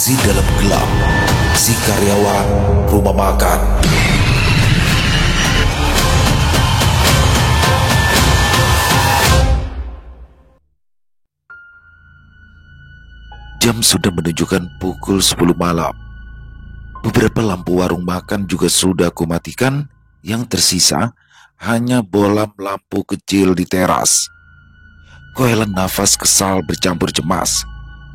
Si dalam gelap, si karyawan rumah makan. Jam sudah menunjukkan pukul 10 malam. Beberapa lampu warung makan juga sudah kumatikan. Yang tersisa hanya bolam lampu kecil di teras. Kuhelan nafas kesal bercampur cemas.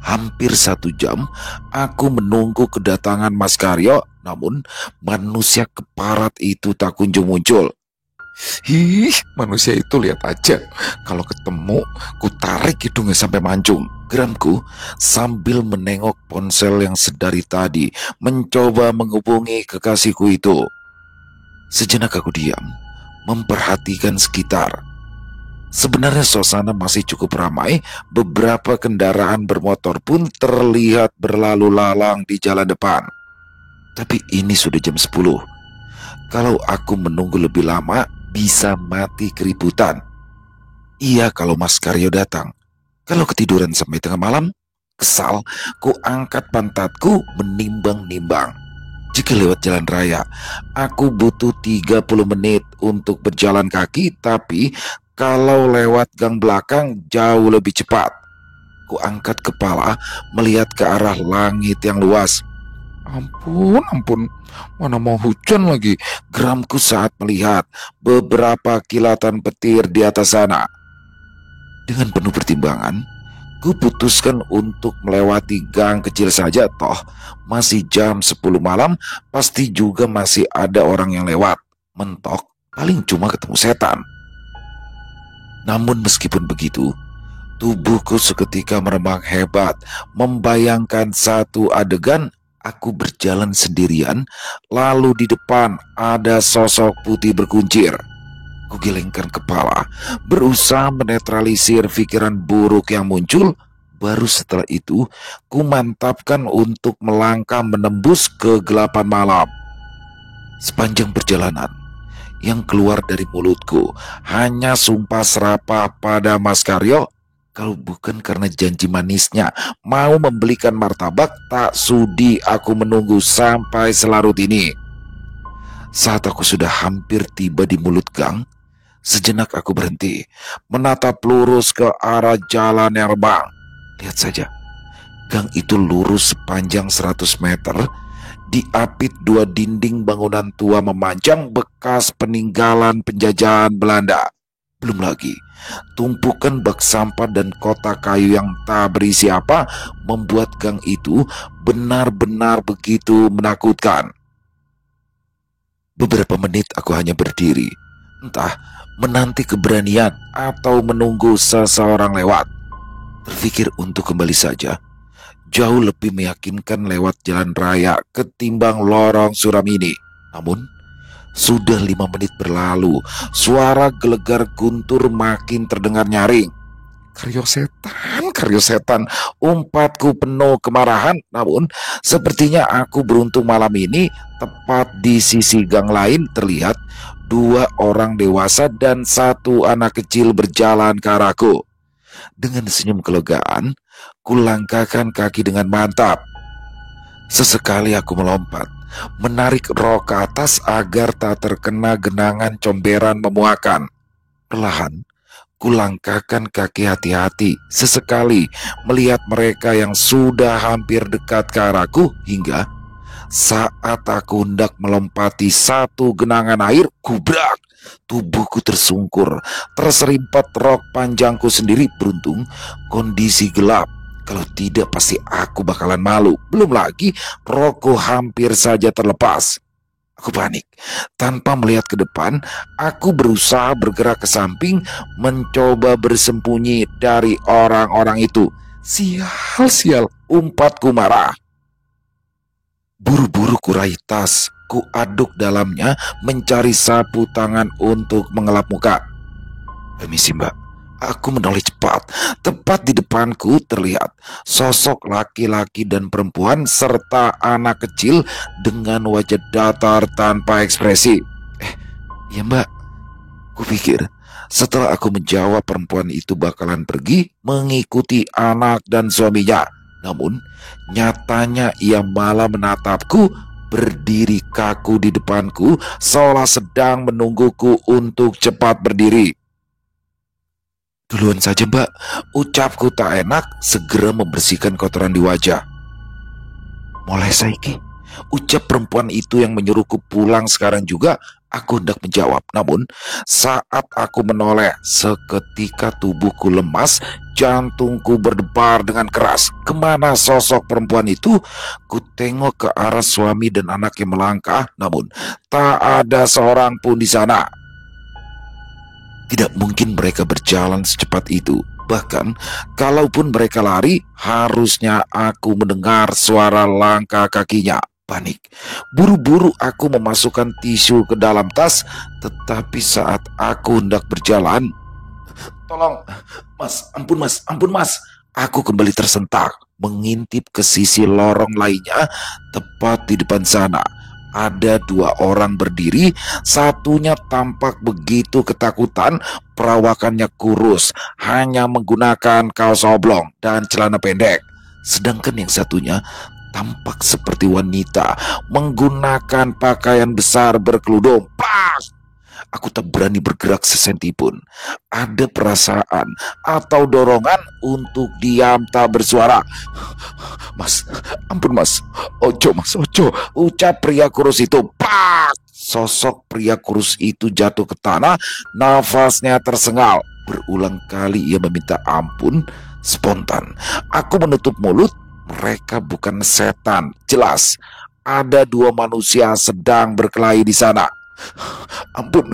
Hampir 1 jam aku menunggu kedatangan Mas Karyo, namun manusia keparat itu tak kunjung muncul. Manusia itu lihat aja. Kalau ketemu, ku tarik hidungnya sampai mancung. Geramku sambil menengok ponsel yang sedari tadi mencoba menghubungi kekasihku itu. Sejenak aku diam, memperhatikan sekitar. Sebenarnya suasana masih cukup ramai, beberapa kendaraan bermotor pun terlihat berlalu lalang di jalan depan. Tapi ini sudah jam 10. Kalau aku menunggu lebih lama, bisa mati keributan. Iya kalau Mas Karyo datang. Kalau ketiduran sampai tengah malam, kesal, ku angkat pantatku menimbang-nimbang. Jika lewat jalan raya, aku butuh 30 menit untuk berjalan kaki, tapi kalau lewat gang belakang jauh lebih cepat. Ku angkat kepala melihat ke arah langit yang luas. Ampun, mana mau hujan lagi. Geramku saat melihat beberapa kilatan petir di atas sana. Dengan penuh pertimbangan, ku putuskan untuk melewati gang kecil saja, toh masih jam 10 malam, pasti juga masih ada orang yang lewat. Mentok, paling cuma ketemu setan. Namun meskipun begitu, tubuhku seketika meremang hebat, membayangkan satu adegan aku berjalan sendirian, lalu di depan ada sosok putih berkuncir. Kugelengkan kepala, berusaha menetralisir pikiran buruk yang muncul. Baru setelah itu, ku mantapkan untuk melangkah menembus kegelapan malam. Sepanjang perjalanan, yang keluar dari mulutku hanya sumpah serapah pada Mas Karyo. Kalau bukan karena janji manisnya mau membelikan martabak, tak sudi aku menunggu sampai selarut ini. Saat aku sudah hampir tiba di mulut gang, sejenak aku berhenti, menatap lurus ke arah jalan yang rembang. Lihat saja, gang itu lurus sepanjang 100 meter, diapit 2 dinding bangunan tua memanjang bekas peninggalan penjajahan Belanda. Belum lagi tumpukan bak sampah dan kotak kayu yang tak berisi apa membuat gang itu benar-benar begitu menakutkan. Beberapa menit aku hanya berdiri, entah menanti keberanian atau menunggu seseorang lewat. Terfikir untuk kembali saja jauh lebih meyakinkan lewat jalan raya ketimbang lorong suram ini. Namun sudah 5 menit berlalu, suara gelegar guntur makin terdengar nyaring. Karyo setan, umpatku penuh kemarahan. Namun sepertinya aku beruntung malam ini. Tepat di sisi gang lain terlihat 2 orang dewasa dan 1 anak kecil berjalan ke arahku. Dengan senyum kelegaan, kulangkahkan kaki dengan mantap. Sesekali aku melompat, menarik rok ke atas agar tak terkena genangan comberan memuakan. Perlahan, kulangkahkan kaki hati-hati, sesekali melihat mereka yang sudah hampir dekat ke arahku, hingga saat aku hendak melompati 1 genangan air, kubrak! Tubuhku tersungkur, terserimpat rok panjangku sendiri. Beruntung kondisi gelap, kalau tidak pasti aku bakalan malu. Belum lagi rokku hampir saja terlepas. Aku panik. Tanpa melihat ke depan, aku berusaha bergerak ke samping, mencoba bersembunyi dari orang-orang itu. Sial, umpatku marah. Buru-buru kuraih tas, ku aduk dalamnya mencari sapu tangan untuk mengelap muka. Permisi mbak, aku menoleh cepat. Tepat di depanku terlihat sosok laki-laki dan perempuan serta anak kecil dengan wajah datar tanpa ekspresi. Ya mbak, kupikir setelah aku menjawab perempuan itu bakalan pergi mengikuti anak dan suaminya. Namun, nyatanya ia malah menatapku, berdiri kaku di depanku, seolah sedang menungguku untuk cepat berdiri. "Duluan saja, Mbak," ucapku tak enak, segera membersihkan kotoran di wajah. "Mulai saiki," ucap perempuan itu yang menyuruhku pulang sekarang juga. Aku hendak menjawab, namun saat aku menoleh, seketika tubuhku lemas, jantungku berdebar dengan keras. Kemana sosok perempuan itu? Ku tengok ke arah suami dan anak yang melangkah, namun tak ada seorang pun di sana. Tidak mungkin mereka berjalan secepat itu. Bahkan, kalaupun mereka lari, harusnya aku mendengar suara langkah kakinya. Panik. Buru-buru aku memasukkan tisu ke dalam tas, tetapi saat aku hendak berjalan, "Tolong, Mas, ampun Mas." Aku kembali tersentak, mengintip ke sisi lorong lainnya, tepat di depan sana. Ada dua orang berdiri, satunya tampak begitu ketakutan, perawakannya kurus, hanya menggunakan kaos oblong dan celana pendek. Sedangkan yang satunya tampak seperti wanita, menggunakan pakaian besar berkeludung. Pak! Aku tak berani bergerak sesenti pun. Ada perasaan atau dorongan untuk diam tak bersuara. "Mas, ampun Mas, ojo Mas, ojo," ucap pria kurus itu. Pak! Sosok pria kurus itu jatuh ke tanah, nafasnya tersengal. Berulang kali ia meminta ampun. Spontan aku menutup mulut. Mereka bukan setan, jelas ada dua manusia sedang berkelahi di sana. "Ampun,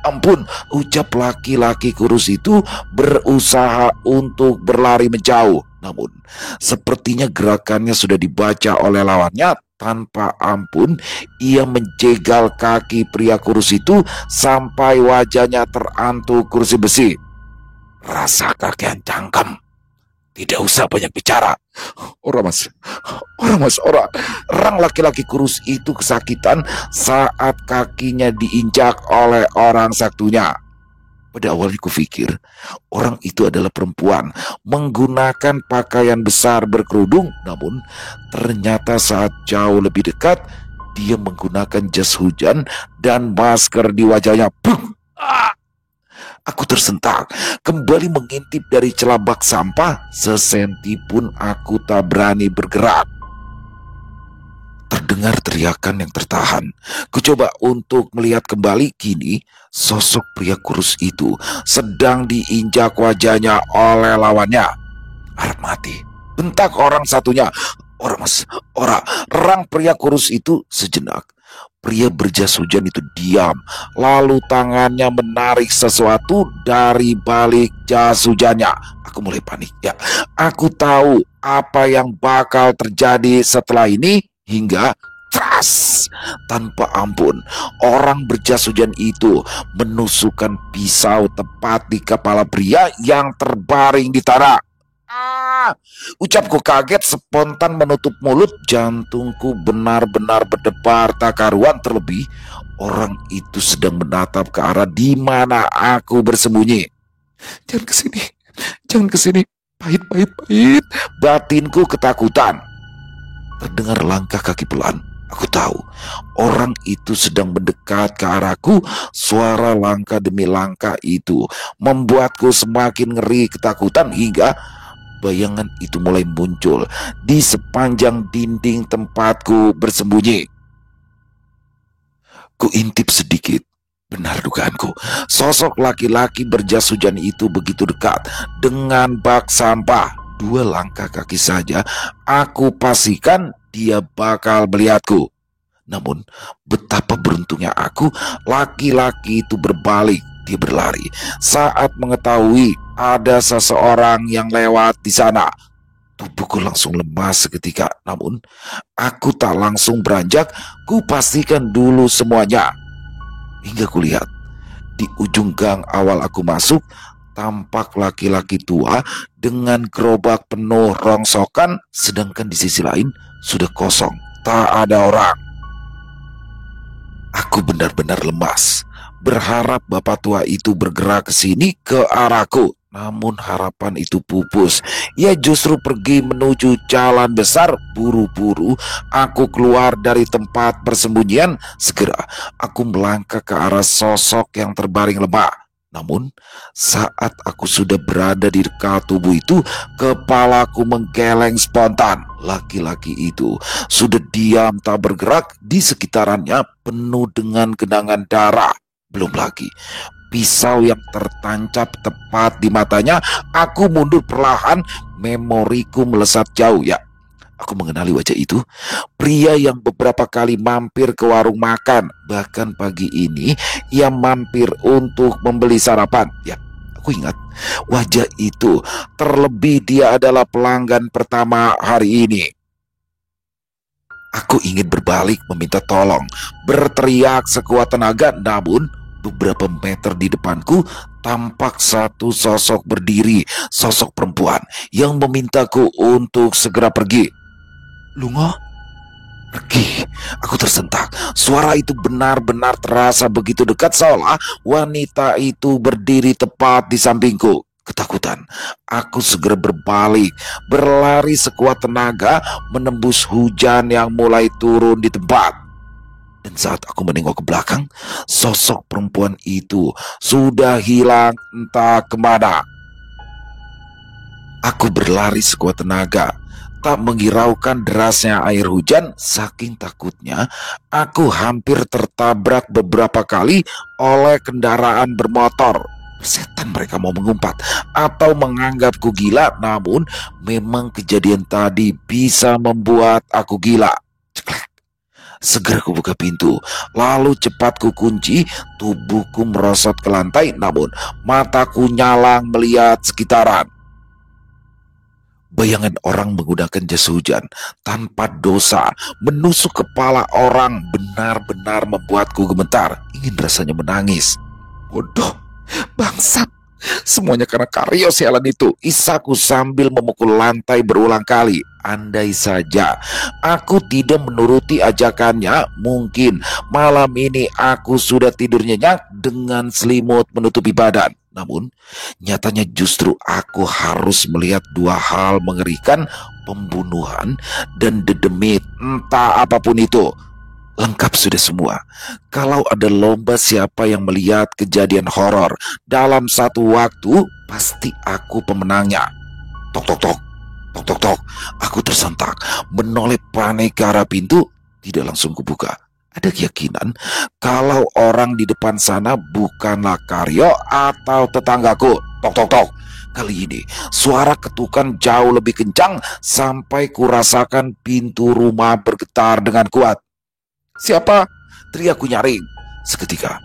ampun," ucap laki-laki kurus itu, berusaha untuk berlari menjauh. Namun, sepertinya gerakannya sudah dibaca oleh lawannya. Tanpa ampun, ia menjegal kaki pria kurus itu sampai wajahnya terantuk kursi besi. "Rasa kakean cangkem. Tidak usah banyak bicara." "Ora Mas, ora." Rang laki-laki kurus itu kesakitan saat kakinya diinjak oleh orang saktunya. Pada awalnya kupikir orang itu adalah perempuan menggunakan pakaian besar berkerudung, namun ternyata saat jauh lebih dekat dia menggunakan jas hujan dan masker di wajahnya. Bum! Ah! Aku tersentak, kembali mengintip dari celah bak sampah. Sesenti pun aku tak berani bergerak. Terdengar teriakan yang tertahan. Kucoba untuk melihat kembali. Kini sosok pria kurus itu sedang diinjak wajahnya oleh lawannya. "Harap mati," bentak orang satunya. "Ora Mas, ora." Rang pria kurus itu sejenak. Pria berjas hujan itu diam, lalu tangannya menarik sesuatu dari balik jas hujannya. Aku mulai panik. Ya, aku tahu apa yang bakal terjadi setelah ini. Hingga tras, tanpa ampun, orang berjas hujan itu menusukkan pisau tepat di kepala pria yang terbaring di tanah. "Ah!" Ucapku kaget, spontan menutup mulut. Jantungku benar-benar berdebar tak karuan. Terlebih orang itu sedang menatap ke arah di mana aku bersembunyi. "Jangan kesini, jangan kesini, pahit, pahit, pahit." Batinku ketakutan. Terdengar langkah kaki pelan. Aku tahu orang itu sedang mendekat ke arahku. Suara langkah demi langkah itu membuatku semakin ngeri ketakutan, hingga bayangan itu mulai muncul di sepanjang dinding tempatku bersembunyi. Ku intip sedikit. Benar dugaanku, sosok laki-laki berjas hujan itu begitu dekat dengan bak sampah. 2 langkah kaki saja, aku pastikan dia bakal melihatku. Namun, betapa beruntungnya aku, laki-laki itu berbalik. Dia berlari saat mengetahui ada seseorang yang lewat di sana. Tubuhku langsung lemas seketika, namun aku tak langsung beranjak. Ku pastikan dulu semuanya. Hingga kulihat di ujung gang awal aku masuk, tampak laki-laki tua dengan gerobak penuh rongsokan, sedangkan di sisi lain sudah kosong, tak ada orang. Aku benar-benar lemas, berharap bapak tua itu bergerak ke sini, ke arahku. Namun harapan itu pupus. Ia justru pergi menuju jalan besar. Buru-buru aku keluar dari tempat persembunyian. Segera aku melangkah ke arah sosok yang terbaring lemah. Namun saat aku sudah berada di dekat tubuh itu, kepalaku menggeleng spontan. Laki-laki itu sudah diam tak bergerak. Di sekitarannya penuh dengan genangan darah. Belum lagi pisau yang tertancap tepat di matanya. Aku mundur perlahan, memoriku melesat jauh. Ya, aku mengenali wajah itu. Pria yang beberapa kali mampir ke warung makan. Bahkan pagi ini ia mampir untuk membeli sarapan. Ya, aku ingat wajah itu. Terlebih dia adalah pelanggan pertama hari ini. Aku ingin berbalik meminta tolong, berteriak sekuat tenaga, namun beberapa meter di depanku tampak satu sosok berdiri, sosok perempuan yang memintaku untuk segera pergi. Lungo, pergi. Aku tersentak. Suara itu benar-benar terasa begitu dekat, seolah wanita itu berdiri tepat di sampingku. Ketakutan, aku segera berbalik, berlari sekuat tenaga, menembus hujan yang mulai turun di tempat. Dan saat aku menengok ke belakang, sosok perempuan itu sudah hilang entah kemana. Aku berlari sekuat tenaga, tak menghiraukan derasnya air hujan. Saking takutnya, aku hampir tertabrak beberapa kali oleh kendaraan bermotor. Setan mereka mau mengumpat atau menganggapku gila, namun memang kejadian tadi bisa membuat aku gila. Ceklek. Segera kubuka pintu, lalu cepat ku kunci. Tubuhku merosot ke lantai, namun mataku nyalang melihat sekitaran. Bayangan orang menggunakan jas hujan tanpa dosa menusuk kepala orang benar-benar membuatku gemetar. Ingin rasanya menangis. Bodoh, bangsat, semuanya karena Karyo sialan itu, isaku sambil memukul lantai berulang kali. Andai saja aku tidak menuruti ajakannya, mungkin malam ini aku sudah tidur nyenyak dengan selimut menutupi badan. Namun nyatanya justru aku harus melihat dua hal mengerikan: pembunuhan dan dedemit entah apapun itu. Lengkap sudah semua. Kalau ada lomba siapa yang melihat kejadian horor dalam satu waktu, pasti aku pemenangnya. Tok tok tok, tok tok tok. Aku tersentak, menoleh panik ke arah pintu. Tidak langsung kubuka. Ada keyakinan kalau orang di depan sana bukanlah Karyo atau tetanggaku. Tok tok tok. Kali ini suara ketukan jauh lebih kencang sampai kurasakan pintu rumah bergetar dengan kuat. Siapa? Teriakku nyaring. Seketika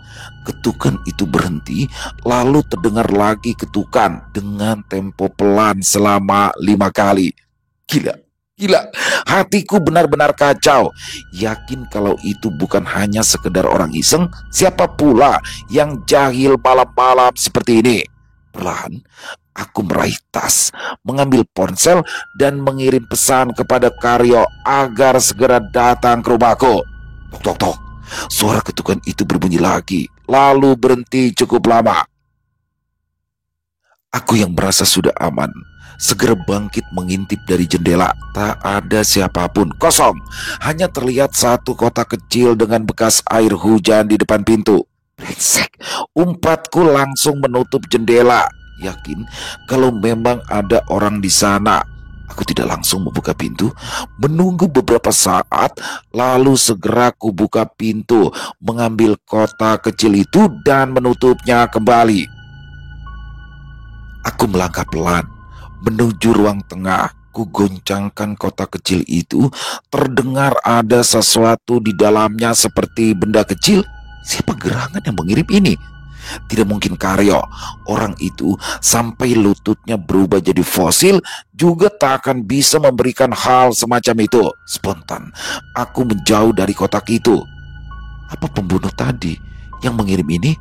ketukan itu berhenti, lalu terdengar lagi ketukan dengan tempo pelan selama 5 kali. Gila, gila, hatiku benar-benar kacau. Yakin kalau itu bukan hanya sekedar orang iseng, siapa pula yang jahil malam-malam seperti ini? Perlahan aku meraih tas, mengambil ponsel, dan mengirim pesan kepada Karyo agar segera datang ke rumahku. Tok tok tok. Suara ketukan itu berbunyi lagi, lalu berhenti cukup lama. Aku yang merasa sudah aman segera bangkit mengintip dari jendela. Tak ada siapapun, kosong. Hanya terlihat satu kotak kecil dengan bekas air hujan di depan pintu. Brengsek, umpatku langsung menutup jendela, yakin kalau memang ada orang di sana. Aku tidak langsung membuka pintu, menunggu beberapa saat, lalu segera kubuka pintu, mengambil kotak kecil itu dan menutupnya kembali. Aku melangkah pelan menuju ruang tengah. Kugoncangkan kotak kecil itu, terdengar ada sesuatu di dalamnya seperti benda kecil. Siapa gerangan yang mengirim ini? Tidak mungkin Karyo. Orang itu sampai lututnya berubah jadi fosil juga tak akan bisa memberikan hal semacam itu. Spontan aku menjauh dari kotak itu. Apa pembunuh tadi yang mengirim ini?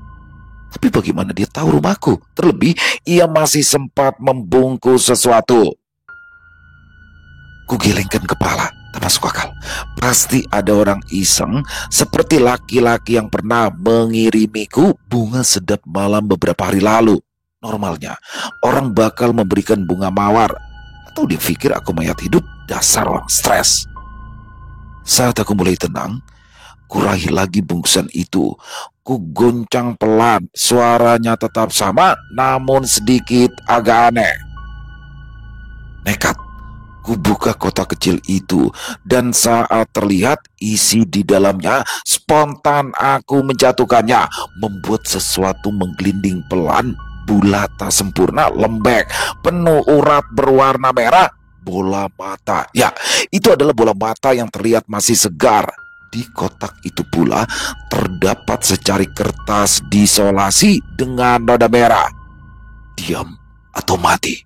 Tapi bagaimana dia tahu rumahku? Terlebih ia masih sempat membungkus sesuatu. Kugelengkan kepala, tak masuk akal. Pasti ada orang iseng seperti laki-laki yang pernah mengirimiku bunga sedap malam beberapa hari lalu. Normalnya, orang bakal memberikan bunga mawar atau dia pikir aku mayat hidup. Dasar orang stres. Saat aku mulai tenang, kuraih lagi bungkusan itu. Ku goncang pelan, suaranya tetap sama namun sedikit agak aneh. Nekat, ku buka kotak kecil itu dan saat terlihat isi di dalamnya, spontan aku menjatuhkannya, membuat sesuatu menggelinding pelan, bulat tak sempurna, lembek, penuh urat berwarna merah. Bola mata. Ya, itu adalah bola mata yang terlihat masih segar. Di kotak itu pula terdapat secari kertas disolasi dengan noda merah. Diam atau mati.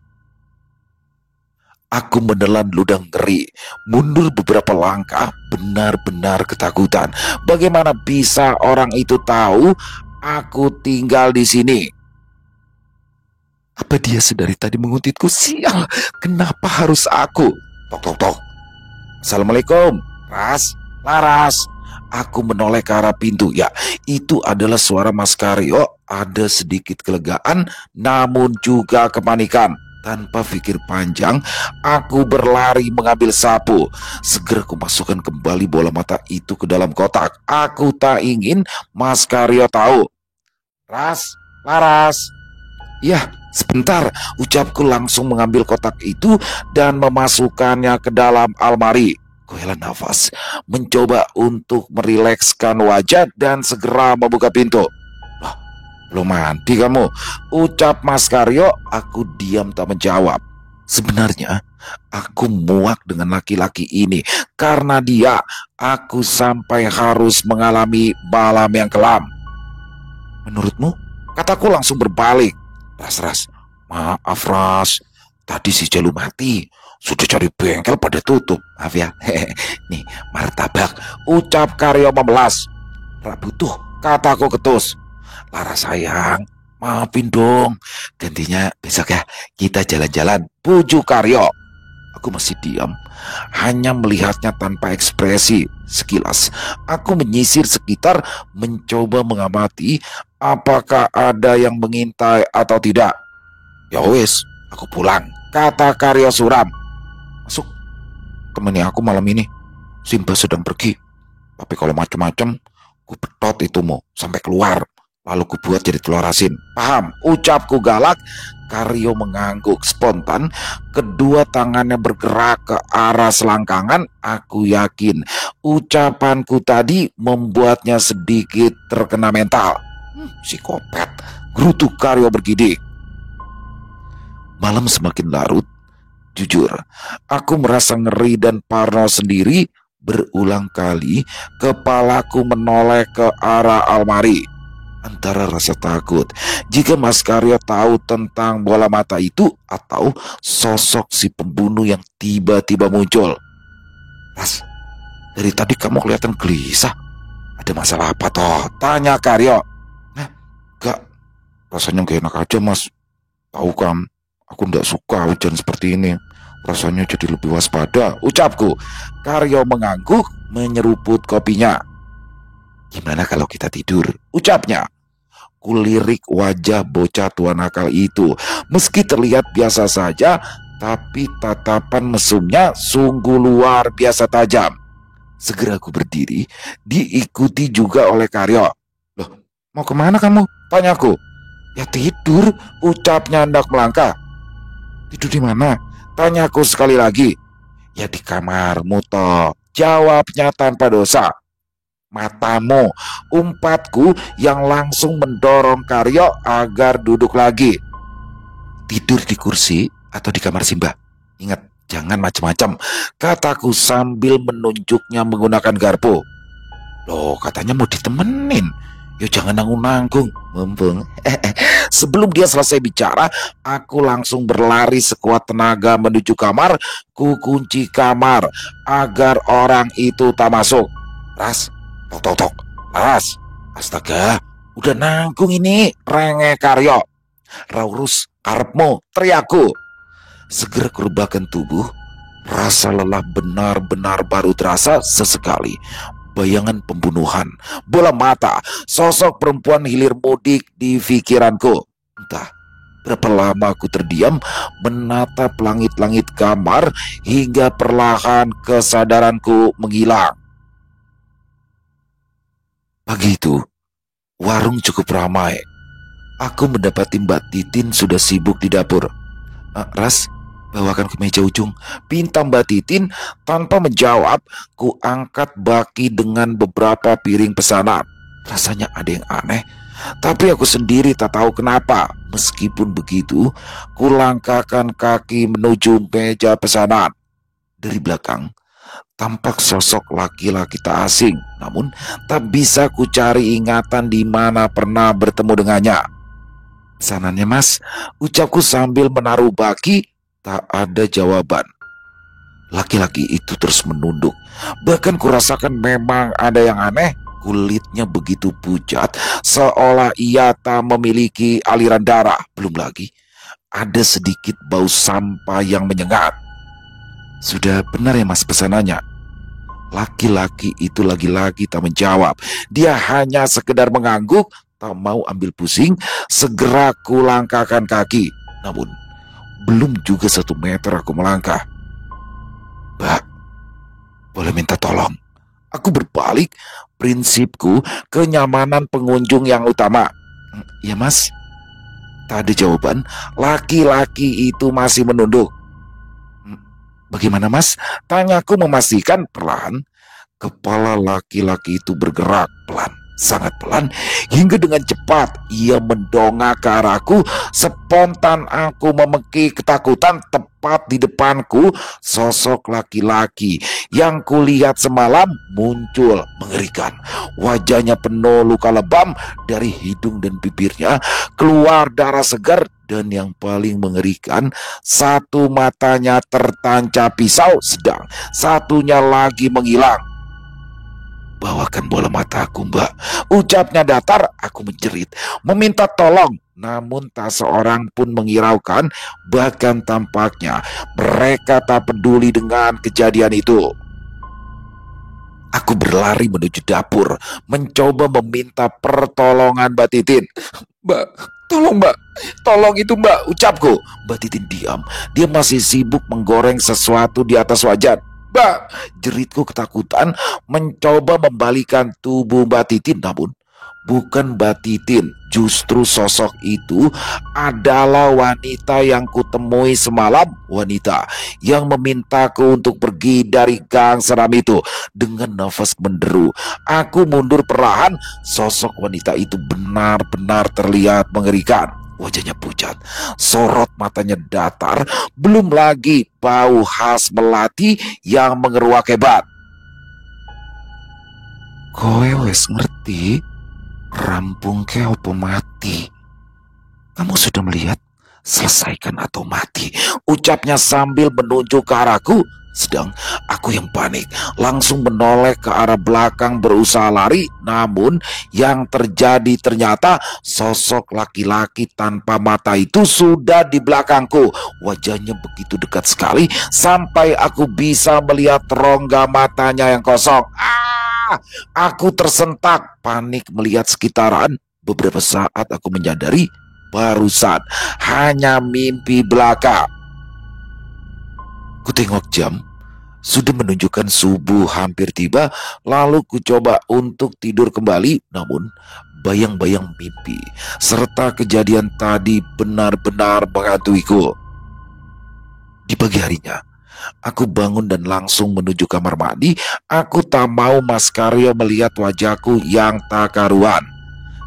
Aku menelan ludah ngeri, mundur beberapa langkah, benar-benar ketakutan. Bagaimana bisa orang itu tahu aku tinggal di sini? Apa dia sedari tadi menguntitku? Sial, kenapa harus aku? Tok, tok, tok. Assalamualaikum, Ras, Laras. Aku menoleh ke arah pintu. Ya, itu adalah suara Mas Karyo. Ada sedikit kelegaan, namun juga kepanikan. Tanpa pikir panjang, aku berlari mengambil sapu. Segera aku masukkan kembali bola mata itu ke dalam kotak. Aku tak ingin Mas Karyo tahu. Ras, Laras. Ya, sebentar, ucapku langsung mengambil kotak itu dan memasukkannya ke dalam almari. Kuhela nafas, mencoba untuk merilekskan wajah dan segera membuka pintu. Wah, belum mandi kamu, ucap Mas Karyo. Aku diam tak menjawab. Sebenarnya, aku muak dengan laki-laki ini. Karena dia, aku sampai harus mengalami malam yang kelam. Menurutmu? Kataku langsung berbalik. Ras, maaf Ras, tadi si Jalu mati, sudah cari bengkel pada tutup. Maaf ya, nih martabak, ucap Karyo memelas. Tak butuh, kataku ketus. Laras sayang, maafin dong, gantinya besok ya kita jalan-jalan, pujuk Karyo. Aku masih diam, hanya melihatnya tanpa ekspresi. Sekilas, aku menyisir sekitar, mencoba mengamati apakah ada yang mengintai atau tidak. Ya wis, aku pulang, kata Karyo suram. Masuk, temani aku malam ini. Simba sedang pergi. Tapi kalau macam-macam, ku petot itumu sampai keluar. Lalu ku buat jadi telur asin. Paham? Ucapku galak. Karyo mengangguk spontan. Kedua tangannya bergerak ke arah selangkangan. Aku yakin ucapanku tadi membuatnya sedikit terkena mental. Psikopat, gerutu Karyo bergidik. Malam semakin larut. Jujur, aku merasa ngeri dan parno sendiri. Berulang kali kepalaku menoleh ke arah almari. Antara rasa takut jika Mas Karyo tahu tentang bola mata itu atau sosok si pembunuh yang tiba-tiba muncul. Mas, dari tadi kamu kelihatan gelisah. Ada masalah apa toh? Tanya Karyo. Nah, gak, rasanya gak enak aja Mas. Tahu kan, aku ndak suka hujan seperti ini. Rasanya jadi lebih waspada, ucapku. Karyo mengangguk, menyeruput kopinya. Gimana kalau kita tidur? Ucapnya. Kulirik wajah bocah tua nakal itu. Meski terlihat biasa saja, tapi tatapan mesumnya sungguh luar biasa tajam. Segera aku berdiri, diikuti juga oleh Karyo. Loh, mau kemana kamu? Tanyaku. Ya tidur, ucapnya hendak melangkah. Tidur di mana? Tanyaku sekali lagi. Ya di kamarmu toh, jawabnya tanpa dosa. Matamu, umpatku yang langsung mendorong Karyo agar duduk lagi. Tidur di kursi atau di kamar Simba? Ingat, jangan macam-macam, kataku sambil menunjuknya menggunakan garpu. Loh, katanya mau ditemenin. Ya jangan nanggung-nanggung, mumpung. Sebelum dia selesai bicara, aku langsung berlari sekuat tenaga menuju kamar. Ku kunci kamar agar orang itu tak masuk. Ras, tok. Ras, astaga, udah nanggung ini, renge Karyo. Raurus, karepmu, teriakku. Segera kurubahkan tubuh. Rasa lelah benar-benar baru terasa sesekali. Bayangan pembunuhan, bola mata, sosok perempuan hilir mudik di pikiranku. Entah Berapa lama aku terdiam menatap langit-langit kamar hingga perlahan kesadaranku menghilang. Pagi itu, warung cukup ramai. Aku mendapati Mbak Titin sudah sibuk di dapur. Ras, bawakan ke meja ujung, pinta Mbak Titin. Tanpa menjawab, ku angkat baki dengan beberapa piring pesanan. Rasanya ada yang aneh, tapi aku sendiri tak tahu kenapa. Meskipun begitu, ku langkahkan kaki menuju meja pesanan. Dari belakang, tampak sosok laki-laki tak asing. Namun, tak bisa ku cari ingatan di mana pernah bertemu dengannya. "Pesanannya, Mas," ucapku sambil menaruh baki. Tak ada jawaban. Laki-laki itu terus menunduk. Bahkan kurasakan memang ada yang aneh. Kulitnya begitu pucat, seolah ia tak memiliki aliran darah. Belum lagi, ada sedikit bau sampah yang menyengat. "Sudah benar ya, Mas, pesanannya?" Laki-laki itu lagi-lagi tak menjawab. Dia hanya sekedar mengangguk, tak mau ambil pusing. Segera kulangkahkan kaki. Namun, belum juga 1 meter aku melangkah. "Mbak, boleh minta tolong?" Aku berbalik. Prinsipku, kenyamanan pengunjung yang utama. "Ya, Mas." Tak ada jawaban. Laki-laki itu masih menunduk. "Bagaimana, Mas?" tanyaku memastikan. Perlahan, kepala laki-laki itu bergerak pelan, sangat pelan, hingga dengan cepat ia mendongak ke arahku. Spontan aku memekik ketakutan. Tepat di depanku, sosok laki-laki yang kulihat semalam muncul mengerikan. Wajahnya penuh luka lebam. Dari hidung dan bibirnya keluar darah segar. Dan yang paling mengerikan, satu matanya tertancap pisau, sedang satunya lagi menghilang. "Bawakan bola mataku, Mbak," ucapnya datar. Aku menjerit, meminta tolong. Namun tak seorang pun menghiraukan. Bahkan tampaknya mereka tak peduli dengan kejadian itu. Aku berlari menuju dapur, mencoba meminta pertolongan Mbak Titin. "Mbak, tolong Mbak, tolong itu Mbak," ucapku. Mbak Titin diam. Dia masih sibuk menggoreng sesuatu di atas wajan. "Mbak," jeritku ketakutan, mencoba membalikan tubuh Mbak Titin. Namun, bukan Mbak Titin, justru sosok itu adalah wanita yang kutemui semalam. Wanita yang memintaku untuk pergi dari gang seram itu. Dengan nafas menderu, aku mundur perlahan. Sosok wanita itu benar-benar terlihat mengerikan. Wajahnya pucat, sorot matanya datar, belum lagi bau khas melati yang mengeruak hebat. "Kowe wes ngerti rampung ke opo mati? Kamu sudah melihat? Selesaikan atau mati," ucapnya sambil menunjuk ke arahku. Sedang aku yang panik langsung menoleh ke arah belakang berusaha lari. Namun yang terjadi ternyata sosok laki-laki tanpa mata itu sudah di belakangku. Wajahnya begitu dekat sekali sampai aku bisa melihat rongga matanya yang kosong. Aku tersentak, panik melihat sekitaran. Beberapa saat aku menyadari barusan hanya mimpi belaka. Ku tengok jam, sudah menunjukkan subuh hampir tiba. Lalu ku coba untuk tidur kembali. Namun bayang-bayang mimpi serta kejadian tadi benar-benar menghantuiku. Di pagi harinya, aku bangun dan langsung menuju kamar mandi. Aku tak mau Mas Karyo melihat wajahku yang tak karuan.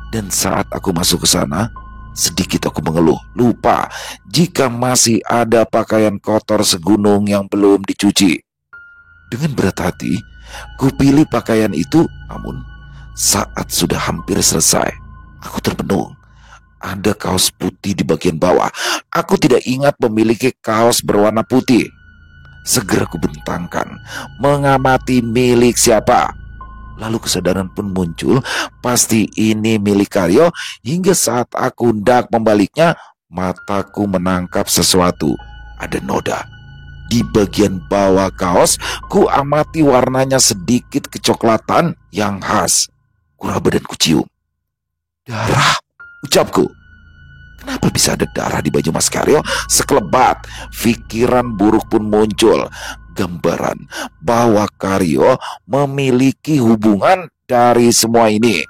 Dan saat aku masuk ke sana, sedikit aku mengeluh, lupa jika masih ada pakaian kotor segunung yang belum dicuci. Dengan berat hati, ku pilih pakaian itu. Namun, saat sudah hampir selesai, aku termenung. Ada kaos putih di bagian bawah. Aku tidak ingat memiliki kaos berwarna putih. Segera ku bentangkan, mengamati milik siapa. Lalu kesadaran pun muncul, pasti ini milik Karyo. Hingga saat aku hendak membaliknya, mataku menangkap sesuatu. Ada noda di bagian bawah kaos. Ku amati warnanya sedikit kecoklatan yang khas. Kuraba dan kucium. "Darah," ucapku. Kenapa bisa ada darah di baju Mas Karyo? Sekelebat, pikiran buruk pun muncul. Gambaran bahwa Karyo memiliki hubungan dari semua ini.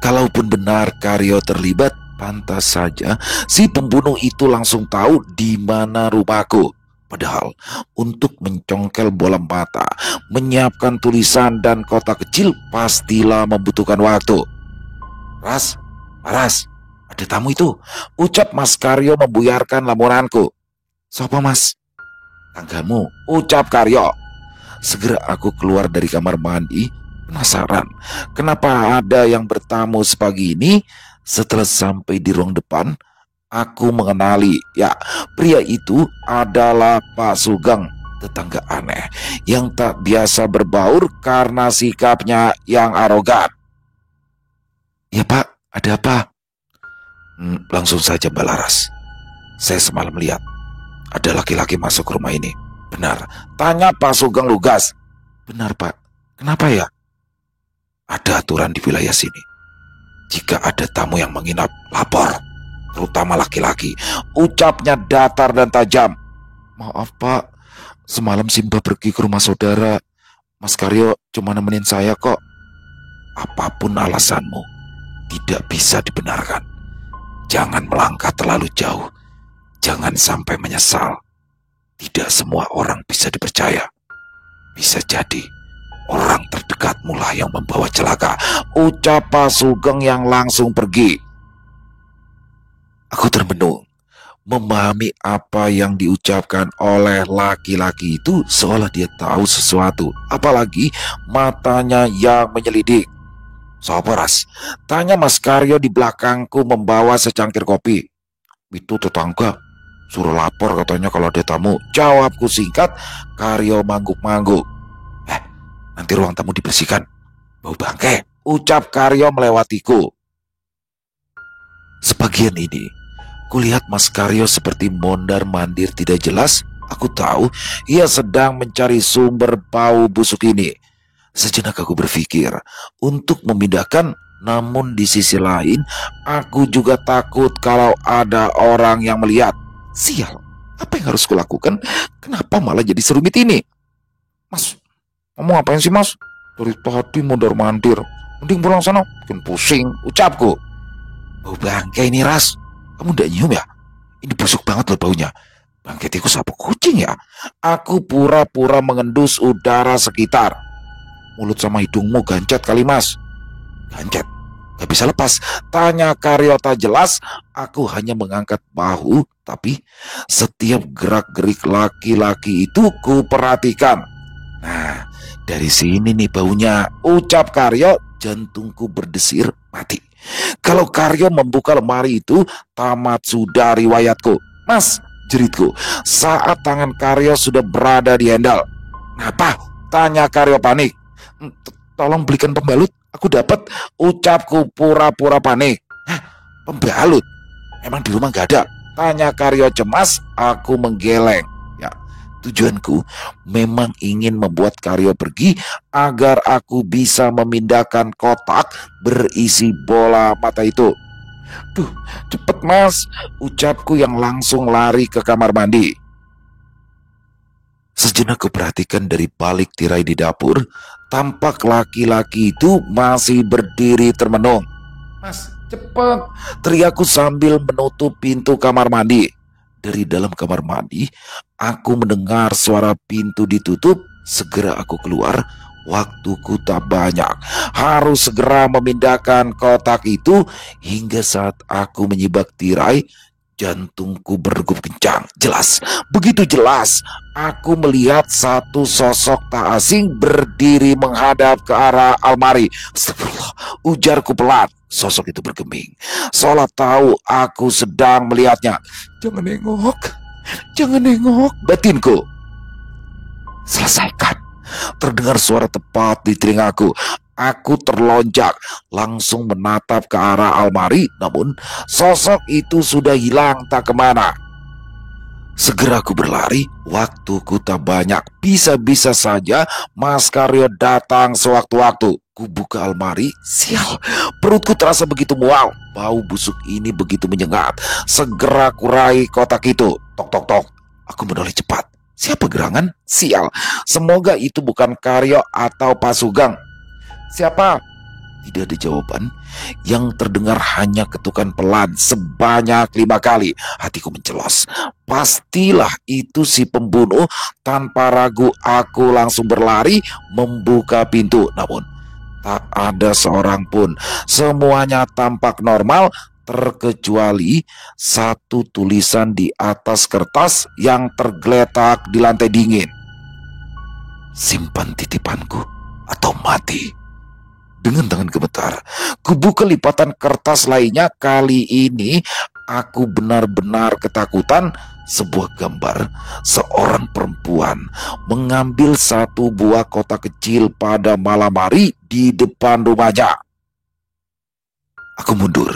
Kalaupun benar Karyo terlibat, pantas saja si pembunuh itu langsung tahu di mana rumahku. Padahal untuk mencongkel bola mata, menyiapkan tulisan dan kotak kecil pastilah membutuhkan waktu. Ras, Ras, ada tamu itu, ucap Mas Karyo membuyarkan lamunanku. Sopo Mas? Tanggamu, ucap Karyo. Segera aku keluar dari kamar mandi, penasaran kenapa ada yang bertamu sepagi ini. Setelah sampai di ruang depan, aku mengenali, ya, pria itu adalah Pak Sugeng, tetangga aneh yang tak biasa berbaur karena sikapnya yang arogan. Ya Pak, ada apa? Langsung saja Mbak Laras. Saya semalam lihat ada laki-laki masuk rumah ini. Benar, tanya Pak Sugeng lugas. Benar Pak, kenapa ya? Ada aturan di wilayah sini. Jika ada tamu yang menginap, lapor. Terutama laki-laki, ucapnya datar dan tajam. Maaf Pak, semalam Simba pergi ke rumah saudara. Mas Karyo cuma nemenin saya kok. Apapun alasanmu, tidak bisa dibenarkan. Jangan melangkah terlalu jauh. Jangan sampai menyesal. Tidak semua orang bisa dipercaya. Bisa jadi orang terdekatmu lah yang membawa celaka, ucap Pak Sugeng yang langsung pergi. Aku termenung, memahami apa yang diucapkan oleh laki-laki itu seolah dia tahu sesuatu, apalagi matanya yang menyelidik. Sopo Ras? Tanya Mas Karyo di belakangku membawa secangkir kopi. Itu tetangga, suruh lapor katanya kalau ada tamu. Jawabku singkat. Karyo mangguk-mangguk. Nanti ruang tamu dibersihkan. Bau bangke, ucap Karyo melewatiku. Sebagian ini, kulihat Mas Karyo seperti mondar-mandir tidak jelas. Aku tahu ia sedang mencari sumber bau busuk ini. Sejenak aku berpikir untuk memindahkan, namun di sisi lain aku juga takut kalau ada orang yang melihat. Sial, apa yang harus kulakukan? Kenapa malah jadi serumit ini? Mas, kamu ngapain sih Mas? Dari tadi mondar-mandir. Mending pulang sana, bikin pusing, ucapku. Bau bangke ini Ras. Kamu udah nyium ya? Ini busuk banget loh baunya. Bangke tikus apa kucing ya? Aku pura-pura mengendus udara sekitar. Mulut sama hidungmu gancet kali Mas. Gancet? Gak bisa lepas, tanya Karyo tak jelas. Aku hanya mengangkat bahu, tapi setiap gerak-gerik laki-laki itu kuperhatikan. Nah, dari sini nih baunya, ucap Karyo. Jantungku berdesir mati. Kalau Karyo membuka lemari itu, tamat sudah riwayatku. Mas, jeritku saat tangan Karyo sudah berada di handle. Kenapa? Tanya Karyo panik. Tolong belikan pembalut, aku dapat, ucapku pura-pura panik. Hah, pembalut? Emang di rumah gak ada? Tanya Karyo cemas. Aku menggeleng. Ya, tujuanku memang ingin membuat Karyo pergi agar aku bisa memindahkan kotak berisi bola mata itu. Duh, cepet Mas, ucapku yang langsung lari ke kamar mandi. Sejenak kuperhatikan dari balik tirai di dapur, tampak laki-laki itu masih berdiri termenung. Mas, cepet, teriakku sambil menutup pintu kamar mandi. Dari dalam kamar mandi, aku mendengar suara pintu ditutup. Segera aku keluar, waktuku tak banyak. Harus segera memindahkan kotak itu. Hingga saat aku menyibak tirai, jantungku berdegup kencang. Jelas, begitu jelas, aku melihat satu sosok tak asing berdiri menghadap ke arah almari. Astagfirullah, ujarku pelan. Sosok itu bergeming, seolah tahu aku sedang melihatnya. Jangan nengok, jangan nengok, batinku. Selesaikan. Terdengar suara tepat di telingaku. Aku terlonjak, langsung menatap ke arah almari, namun sosok itu sudah hilang tak kemana. Segera aku berlari, waktuku tak banyak. Bisa-bisa saja Mas Karyo datang sewaktu-waktu. Ku buka almari, sial, perutku terasa begitu mual. bau busuk ini begitu menyengat. Segera kurai kotak itu. Tok tok tok. Aku menoleh cepat. Siapa gerangan? Sial. Semoga itu bukan Karyo atau Pak Sugeng. Siapa? Tidak ada jawaban. Yang terdengar hanya ketukan pelan sebanyak 5 kali. Hatiku mencelos. Pastilah itu si pembunuh. Tanpa ragu aku langsung berlari membuka pintu. Namun tak ada seorang pun. Semuanya tampak normal terkecuali satu tulisan di atas kertas yang tergeletak di lantai dingin. Simpan titipanku atau mati. Dengan tangan gemetar, kubuka lipatan kertas lainnya. Kali ini aku benar-benar ketakutan. Sebuah gambar seorang perempuan mengambil satu buah kotak kecil pada malam hari di depan rumahnya. Aku mundur,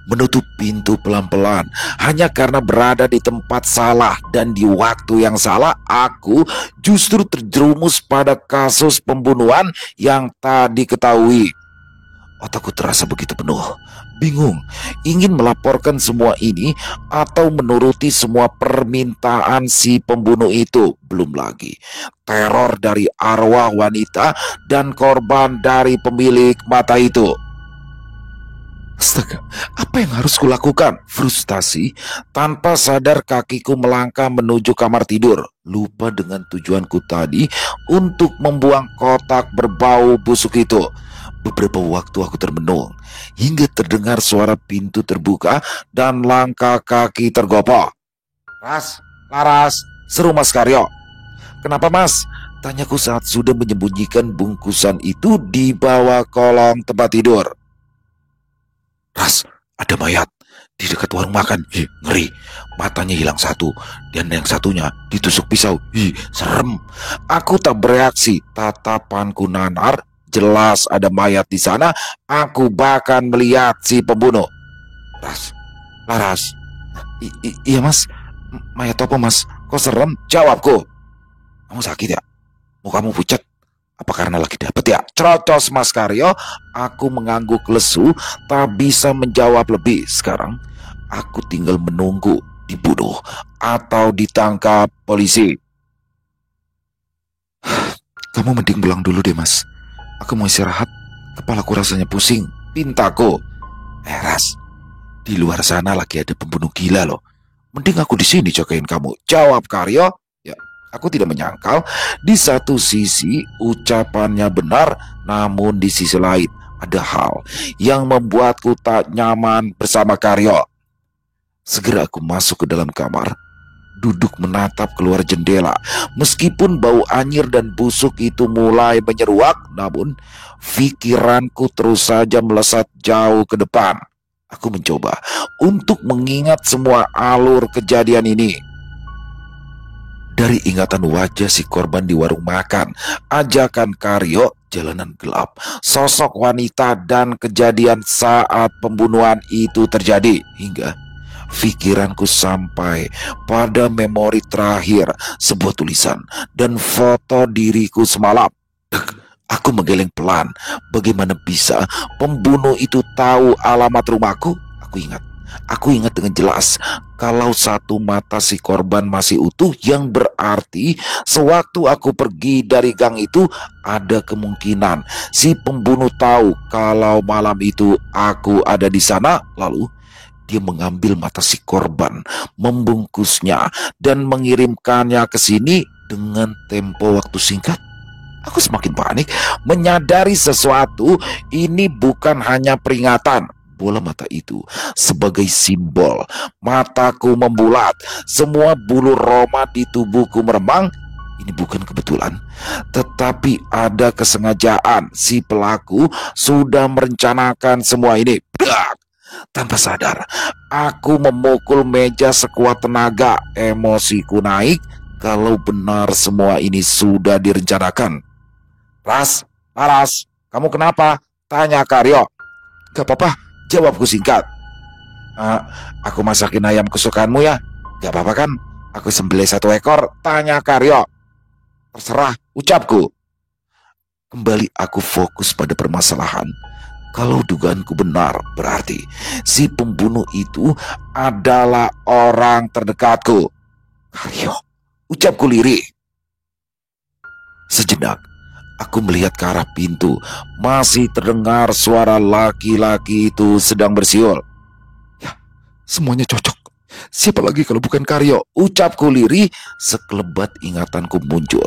menutup pintu pelan-pelan. Hanya karena berada di tempat salah dan di waktu yang salah, aku justru terjerumus pada kasus pembunuhan yang tak diketahui. Otakku terasa begitu penuh, bingung, ingin melaporkan semua ini atau menuruti semua permintaan si pembunuh itu. Belum lagi teror dari arwah wanita dan korban dari pemilik mata itu. Astaga, apa yang harus kulakukan? Frustasi, tanpa sadar kakiku melangkah menuju kamar tidur. Lupa dengan tujuanku tadi untuk membuang kotak berbau busuk itu. Beberapa waktu aku termenung, hingga terdengar suara pintu terbuka dan langkah kaki tergopoh. Ras, Laras, seru Mas Karyo. Kenapa Mas? Tanyaku saat sudah menyembunyikan bungkusan itu di bawah kolong tempat tidur. Ras, ada mayat di dekat warung makan. Ngeri. Matanya hilang satu dan yang satunya ditusuk pisau. Serem. Aku tak bereaksi. Tatapanku nanar. Jelas ada mayat di sana. Aku bahkan melihat si pembunuh. Laras. Iya Mas. Mayat apa Mas? Kok serem? Jawabku. Kamu sakit ya? Mukamu pucat. Apa karena lagi dapet ya? Cerocos Mas Karyo. Aku mengangguk lesu, tak bisa menjawab lebih. Sekarang aku tinggal menunggu dibunuh atau ditangkap polisi. Kamu mending pulang dulu deh Mas. Aku mau istirahat. Kepalaku rasanya pusing. Pintaku. Ras, di luar sana lagi ada pembunuh gila loh. Mending aku di sini jagain kamu. Jawab Karyo. Ya, aku tidak menyangkal. Di satu sisi ucapannya benar, namun di sisi lain ada hal yang membuatku tak nyaman bersama Karyo. Segera aku masuk ke dalam kamar, duduk menatap keluar jendela. Meskipun bau anyir dan busuk itu mulai menyeruak, namun pikiranku terus saja melesat jauh ke depan. Aku mencoba untuk mengingat semua alur kejadian ini. Dari ingatan wajah si korban di warung makan, ajakan Karyo, jalanan gelap, sosok wanita, dan kejadian saat pembunuhan itu terjadi, hingga pikiranku sampai pada memori terakhir, sebuah tulisan dan foto diriku semalam. Aku menggeleng pelan. Bagaimana bisa pembunuh itu tahu alamat rumahku? Aku ingat dengan jelas kalau satu mata si korban masih utuh, yang berarti sewaktu aku pergi dari gang itu ada kemungkinan si pembunuh tahu kalau malam itu aku ada di sana. Lalu dia mengambil mata si korban, membungkusnya, dan mengirimkannya ke sini dengan tempo waktu singkat. Aku semakin panik, menyadari sesuatu ini bukan hanya peringatan. Bola mata itu sebagai simbol. Mataku membulat, semua bulu roma di tubuhku meremang. Ini bukan kebetulan, tetapi ada kesengajaan. Si pelaku sudah merencanakan semua ini. Tanpa sadar, aku memukul meja sekuat tenaga. Emosiku naik. Kalau benar semua ini sudah direncanakan. Laras, kamu kenapa? Tanya Karyo. Gak apa-apa, jawabku singkat. Aku masakin ayam kesukaanmu ya. Gak apa-apa kan? Aku sembelih 1 ekor. Tanya Karyo. Terserah, ucapku. Kembali aku fokus pada permasalahan. Kalau dugaanku benar, berarti si pembunuh itu adalah orang terdekatku. Karyo, ucapku lirih. Sejenak, aku melihat ke arah pintu. Masih terdengar suara laki-laki itu sedang bersiul. Ya, semuanya cocok. Siapa lagi kalau bukan Karyo? Ucapku lirih, sekelebat ingatanku muncul.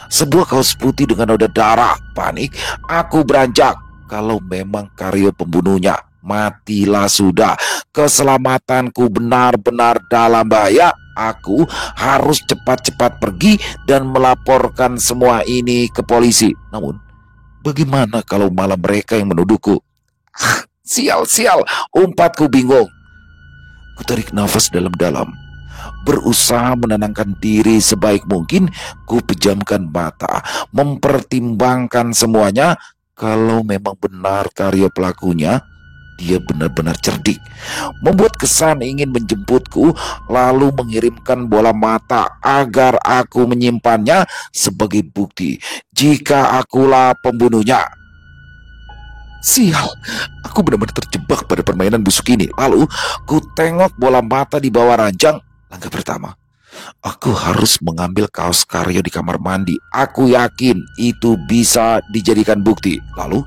Sebuah kaos putih dengan noda darah. Panik, aku beranjak. Kalau memang Karyo pembunuhnya, matilah sudah. Keselamatanku benar-benar dalam bahaya. Aku harus cepat-cepat pergi dan melaporkan semua ini ke polisi. Namun, bagaimana kalau malah mereka yang menuduhku? Sial, umpatku bingung. Kutarik nafas dalam-dalam. Berusaha menenangkan diri sebaik mungkin, ku pejamkan mata, mempertimbangkan semuanya. Kalau memang benar Karyo pelakunya, dia benar-benar cerdik, membuat kesan ingin menjemputku, lalu mengirimkan bola mata agar aku menyimpannya sebagai bukti jika akulah pembunuhnya. Sial, aku benar-benar terjebak pada permainan busuk ini. Lalu, ku tengok bola mata di bawah ranjang. Langkah pertama, aku harus mengambil kaos Karyo di kamar mandi. Aku yakin itu bisa dijadikan bukti. Lalu,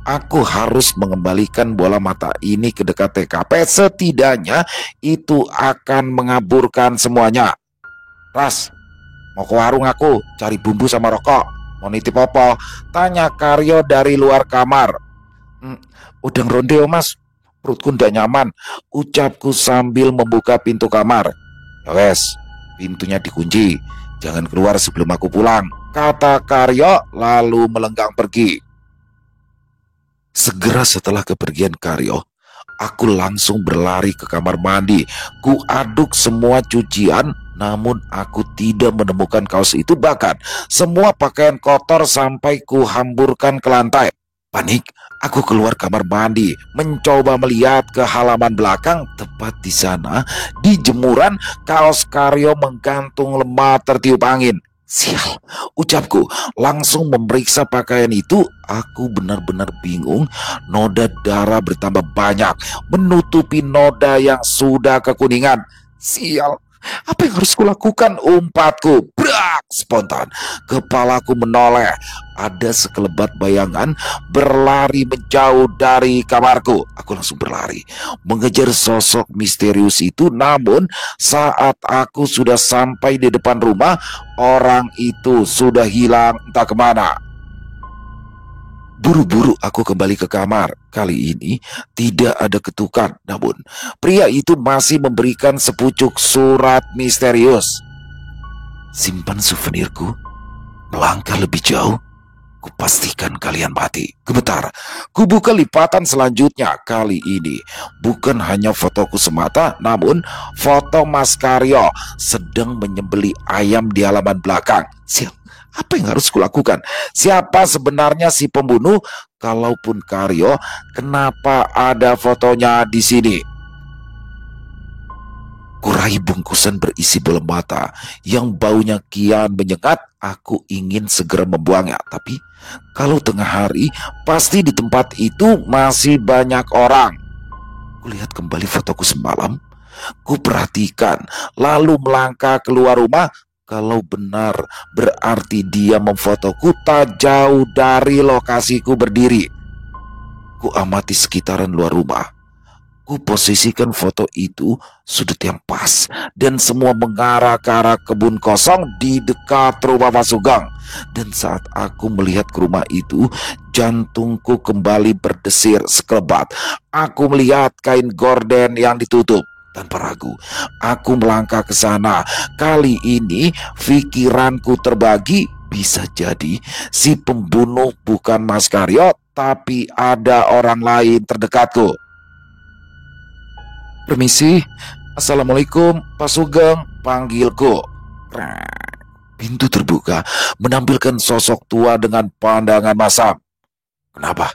aku harus mengembalikan bola mata ini ke dekat TKP. Setidaknya itu akan mengaburkan semuanya. Ras, mau ke warung aku, cari bumbu sama rokok. Mau nitip apa? Tanya Karyo dari luar kamar. Udang ronde mas, perutku ndak nyaman, ucapku sambil membuka pintu kamar. Ya wes, pintunya dikunci, jangan keluar sebelum aku pulang, kata Karyo lalu melenggang pergi. Segera setelah kepergian Karyo, aku langsung berlari ke kamar mandi. Ku aduk semua cucian, namun aku tidak menemukan kaos itu. Bahkan semua pakaian kotor sampai ku hamburkan ke lantai. Panik, aku keluar kamar mandi, mencoba melihat ke halaman belakang. Tepat di sana, di jemuran, kaos Karyo menggantung lemah tertiup angin. Sial, ucapku, langsung memeriksa pakaian itu. Aku benar-benar bingung. Noda darah bertambah banyak, menutupi noda yang sudah kekuningan. Sial, apa yang harus kulakukan? Umpatku. Brak! Spontan, kepalaku menoleh. Ada sekelebat bayangan berlari menjauh dari kamarku. Aku langsung berlari, mengejar sosok misterius itu. Namun, saat aku sudah sampai di depan rumah, orang itu sudah hilang entah kemana. Buru-buru aku kembali ke kamar. Kali ini tidak ada ketukan. Namun pria itu masih memberikan sepucuk surat misterius. Simpan souvenirku, melangkah lebih jauh, kupastikan kalian mati. Gemetar, kubuka lipatan selanjutnya. Kali ini bukan hanya fotoku semata, namun foto Mas Karyo sedang menyembelih ayam di halaman belakang. Sial, apa yang harus kulakukan? Siapa sebenarnya si pembunuh? Kalaupun Karyo, kenapa ada fotonya di sini? Kurai bungkusan berisi bola mata yang baunya kian menyengat. Aku ingin segera membuangnya, tapi kalau tengah hari, pasti di tempat itu masih banyak orang. Kulihat kembali fotoku semalam, kuperhatikan, lalu melangkah keluar rumah. Kalau benar, berarti dia memfotoku tak jauh dari lokasiku berdiri. Ku amati sekitaran luar rumah. Ku posisikan foto itu sudut yang pas dan semua mengarah ke arah kebun kosong di dekat rumah Pak Sugeng. Dan saat aku melihat ke rumah itu, jantungku kembali berdesir sekelebat. Aku melihat kain gorden yang ditutup. Tanpa ragu, aku melangkah ke sana. Kali ini pikiranku terbagi. Bisa jadi si pembunuh bukan Mas Karyo, tapi ada orang lain terdekatku. Permisi, assalamualaikum, Pak Sugeng, panggilku. Pintu terbuka, menampilkan sosok tua dengan pandangan masam. Kenapa?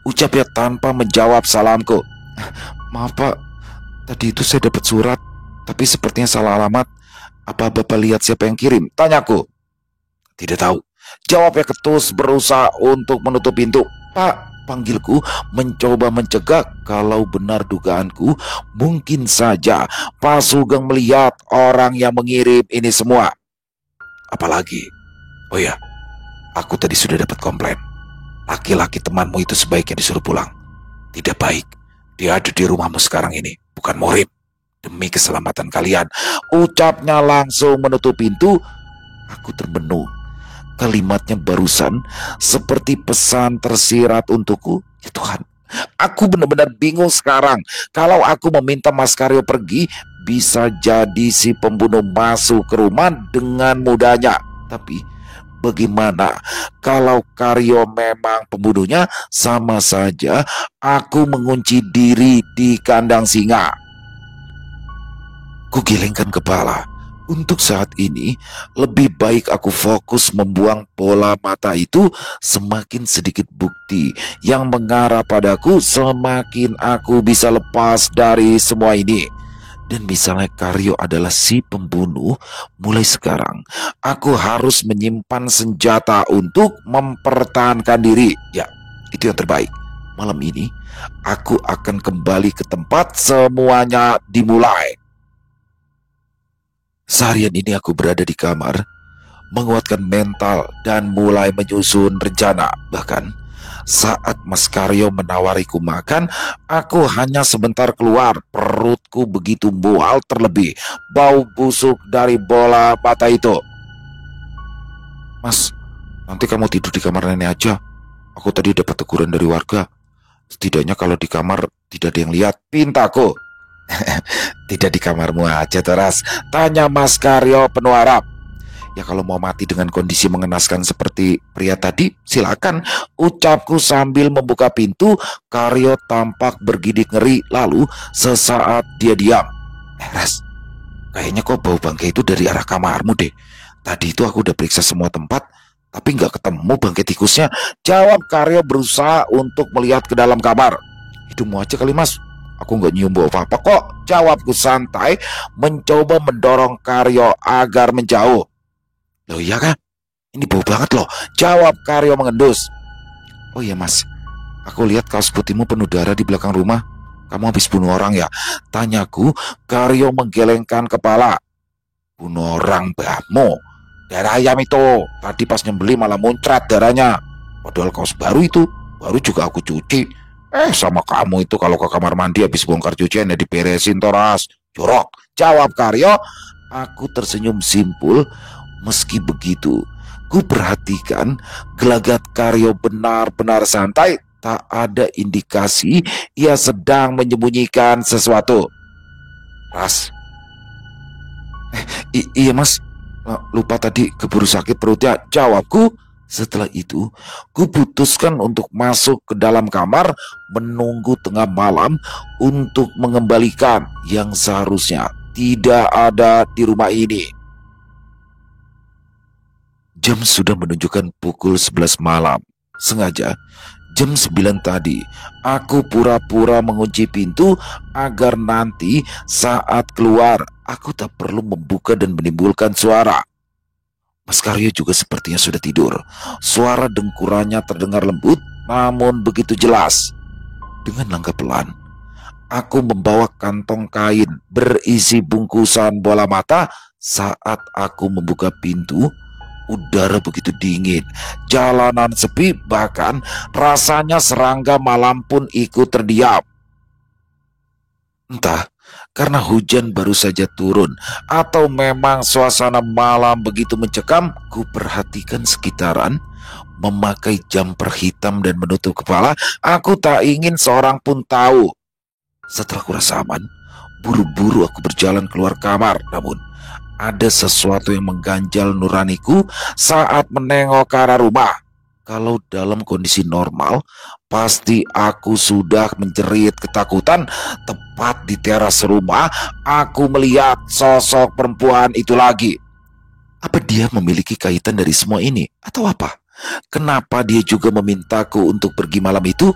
Ucapnya tanpa menjawab salamku. Maaf Pak, tadi itu saya dapat surat, tapi sepertinya salah alamat. Apa Bapak lihat siapa yang kirim? Tanyaku. Tidak tahu. Jawabnya ketus berusaha untuk menutup pintu. Pak, Panggilku mencoba mencegah kalau benar dugaanku, mungkin saja Pak Sugeng melihat orang yang mengirim ini semua. Apalagi, oh ya, aku tadi sudah dapat komplain. Laki-laki temanmu itu sebaiknya disuruh pulang. Tidak baik, dia ada di rumahmu sekarang ini, bukan murim. Demi keselamatan kalian, ucapnya langsung menutup pintu. Aku termenung. Kalimatnya barusan seperti pesan tersirat untukku. Ya Tuhan, aku benar-benar bingung sekarang. Kalau aku meminta Mas Karyo pergi, bisa jadi si pembunuh masuk ke rumah dengan mudahnya. Tapi bagaimana kalau Karyo memang pembunuhnya? Sama saja aku mengunci diri di kandang singa. Kugelengkan kepala. Untuk saat ini, lebih baik aku fokus membuang bola mata itu. Semakin sedikit bukti yang mengarah padaku, semakin aku bisa lepas dari semua ini. Dan misalnya Karyo adalah si pembunuh, mulai sekarang aku harus menyimpan senjata untuk mempertahankan diri. Ya, itu yang terbaik. Malam ini, aku akan kembali ke tempat semuanya dimulai. Seharian ini aku berada di kamar, menguatkan mental dan mulai menyusun rencana. Bahkan saat Mas Karyo menawariku makan, aku hanya sebentar keluar. Perutku begitu mual, terlebih bau busuk dari bola mata itu. Mas, nanti kamu tidur di kamar nenek aja. Aku tadi dapat teguran dari warga. Setidaknya kalau di kamar tidak ada yang lihat, pintaku. Tidak di kamarmu aja, Teras, tanya Mas Karyo penuh harap. Ya kalau mau mati dengan kondisi mengenaskan seperti pria tadi, silakan, ucapku sambil membuka pintu. Karyo tampak bergidik ngeri, lalu sesaat dia diam. Ras, kayaknya kok bau bangkai itu dari arah kamarmu deh. Tadi itu aku udah periksa semua tempat, tapi nggak ketemu bangkai tikusnya, jawab Karyo berusaha untuk melihat ke dalam kamar. Hidungmu aja kali Mas, aku nggak nyium bau apa-apa kok, jawabku santai, mencoba mendorong Karyo agar menjauh. Loh iya kan? Ini bau banget loh, jawab Karyo mengendus. Oh iya Mas, aku lihat kaos putihmu penuh darah di belakang rumah. Kamu habis bunuh orang ya? Tanyaku. Karyo menggelengkan kepala. Bunuh orang bahmu? Darah ayam itu. Tadi pas nyembeli malah muncrat darahnya. Padahal kaos baru itu, baru juga aku cuci. Sama kamu itu kalau ke kamar mandi habis bongkar cucian ya diberesin Toras. Jorok, jawab Karyo. Aku tersenyum simpul. Meski begitu, ku perhatikan gelagat Karyo benar-benar santai. Tak ada indikasi ia sedang menyembunyikan sesuatu. Ras, iya Mas, lupa tadi keburu sakit perutnya, jawabku. Setelah itu, ku putuskan untuk masuk ke dalam kamar, menunggu tengah malam untuk mengembalikan yang seharusnya tidak ada di rumah ini. Jam sudah menunjukkan pukul 11 malam. Sengaja jam 9 tadi aku pura-pura mengunci pintu agar nanti saat keluar aku tak perlu membuka dan menimbulkan suara. Mas Karyo juga sepertinya sudah tidur. Suara dengkurannya terdengar lembut namun begitu jelas. Dengan langkah pelan, aku membawa kantong kain berisi bungkusan bola mata. Saat aku membuka pintu, udara begitu dingin, jalanan sepi, bahkan rasanya serangga malam pun ikut terdiam. Entah karena hujan baru saja turun atau memang suasana malam begitu mencekam, ku perhatikan sekitaran, memakai jumper hitam dan menutup kepala. Aku tak ingin seorang pun tahu. Setelah kurasa aman, buru-buru aku berjalan keluar kamar. Namun ada sesuatu yang mengganjal nuraniku saat menengok ke arah rumah. Kalau dalam kondisi normal, pasti aku sudah menjerit ketakutan. Tepat di teras rumah, aku melihat sosok perempuan itu lagi. Apa dia memiliki kaitan dari semua ini? Atau apa? Kenapa dia juga memintaku untuk pergi malam itu?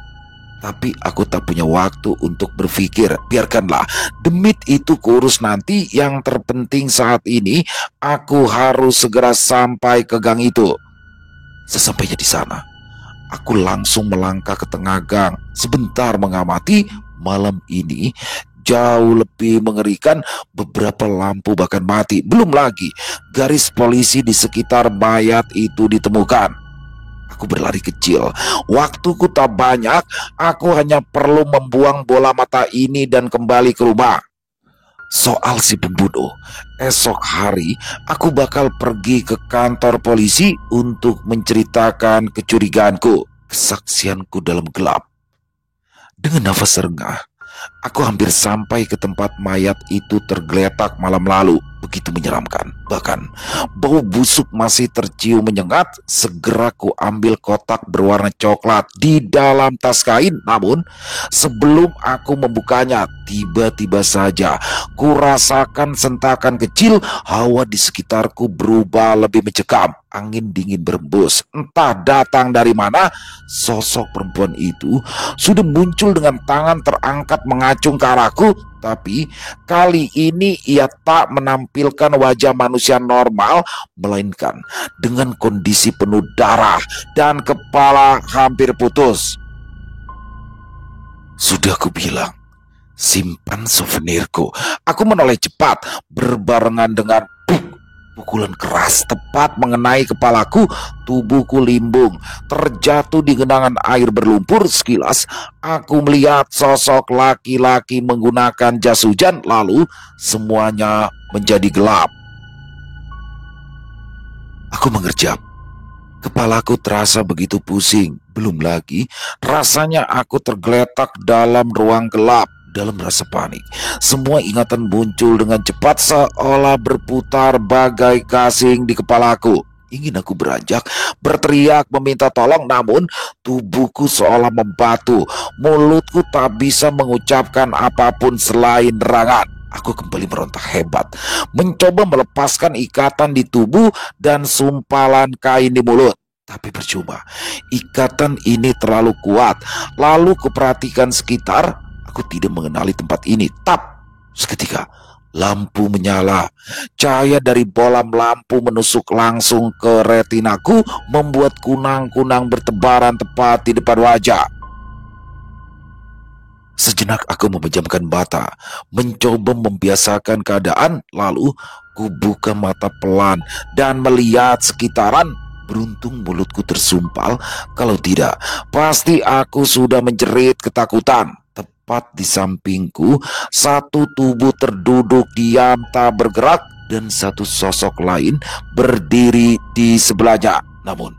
Tapi aku tak punya waktu untuk berpikir. Biarkanlah, demit itu kurus nanti. Yang terpenting saat ini, aku harus segera sampai ke gang itu. Sesampainya di sana, Aku langsung melangkah ke tengah gang, sebentar mengamati. Malam ini jauh lebih mengerikan, beberapa lampu bahkan mati. Belum lagi garis polisi di sekitar mayat itu ditemukan. Aku berlari kecil, waktuku tak banyak, aku hanya perlu membuang bola mata ini dan kembali ke rumah. Soal si pembunuh, esok hari aku bakal pergi ke kantor polisi untuk menceritakan kecurigaanku, kesaksianku dalam gelap. Dengan nafas serengah, aku hampir sampai ke tempat mayat itu tergeletak malam lalu. Begitu menyeramkan. Bahkan bau busuk masih tercium menyengat. Segera ku ambil kotak berwarna coklat di dalam tas kain. Namun sebelum aku membukanya, tiba-tiba saja ku rasakan sentakan kecil. Hawa di sekitarku berubah lebih mencekam. Angin dingin berembus. Entah datang dari mana, sosok perempuan itu sudah muncul dengan tangan terangkat mengacung ke arahku. Tapi kali ini ia tak menampilkan wajah manusia normal, melainkan dengan kondisi penuh darah dan kepala hampir putus. Sudah kubilang, simpan souvenirku. Aku menoleh cepat, berbarengan dengan pukulan keras tepat mengenai kepalaku. Tubuhku limbung, terjatuh di genangan air berlumpur. Sekilas aku melihat sosok laki-laki menggunakan jas hujan. Lalu semuanya menjadi gelap. Aku mengerjap. Kepalaku terasa begitu pusing. Belum lagi rasanya aku tergeletak dalam ruang gelap. Dalam rasa panik, semua ingatan muncul dengan cepat seolah berputar bagai gasing di kepalaku. Ingin aku beranjak, berteriak meminta tolong, namun tubuhku seolah membatu. Mulutku tak bisa mengucapkan apapun selain derangan. Aku kembali meronta hebat, mencoba melepaskan ikatan di tubuh dan sumpalan kain di mulut. Tapi percuma, ikatan ini terlalu kuat. Lalu kuperhatikan sekitar. Aku tidak mengenali tempat ini. Tap! Seketika lampu menyala. Cahaya dari bolam lampu menusuk langsung ke retinaku, membuat kunang-kunang bertebaran tepat di depan wajah. Sejenak aku memejamkan mata, mencoba membiasakan keadaan. Lalu ku buka mata pelan dan melihat sekitaran. Beruntung mulutku tersumpal. Kalau tidak, pasti aku sudah menjerit ketakutan. Tepat di sampingku, satu tubuh terduduk diam tak bergerak dan satu sosok lain berdiri di sebelahnya. Namun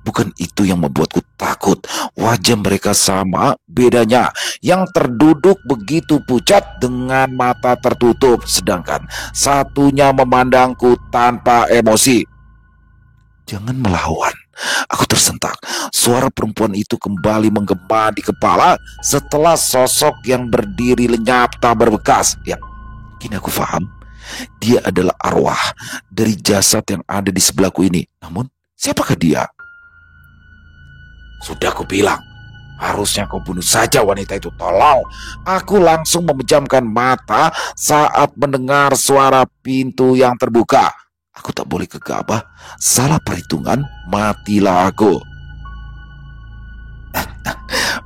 bukan itu yang membuatku takut. Wajah mereka sama, bedanya yang terduduk begitu pucat dengan mata tertutup, sedangkan satunya memandangku tanpa emosi. Jangan melawan. Aku tersentak. Suara perempuan itu kembali menggema di kepala setelah sosok yang berdiri lenyap tak berbekas. Ya, kini aku paham. Dia adalah arwah dari jasad yang ada di sebelahku ini. Namun, siapakah dia? Sudah aku bilang, harusnya kau bunuh saja wanita itu. Tolong. Aku langsung memejamkan mata saat mendengar suara pintu yang terbuka. Aku tak boleh gegabah. Salah perhitungan, matilah aku.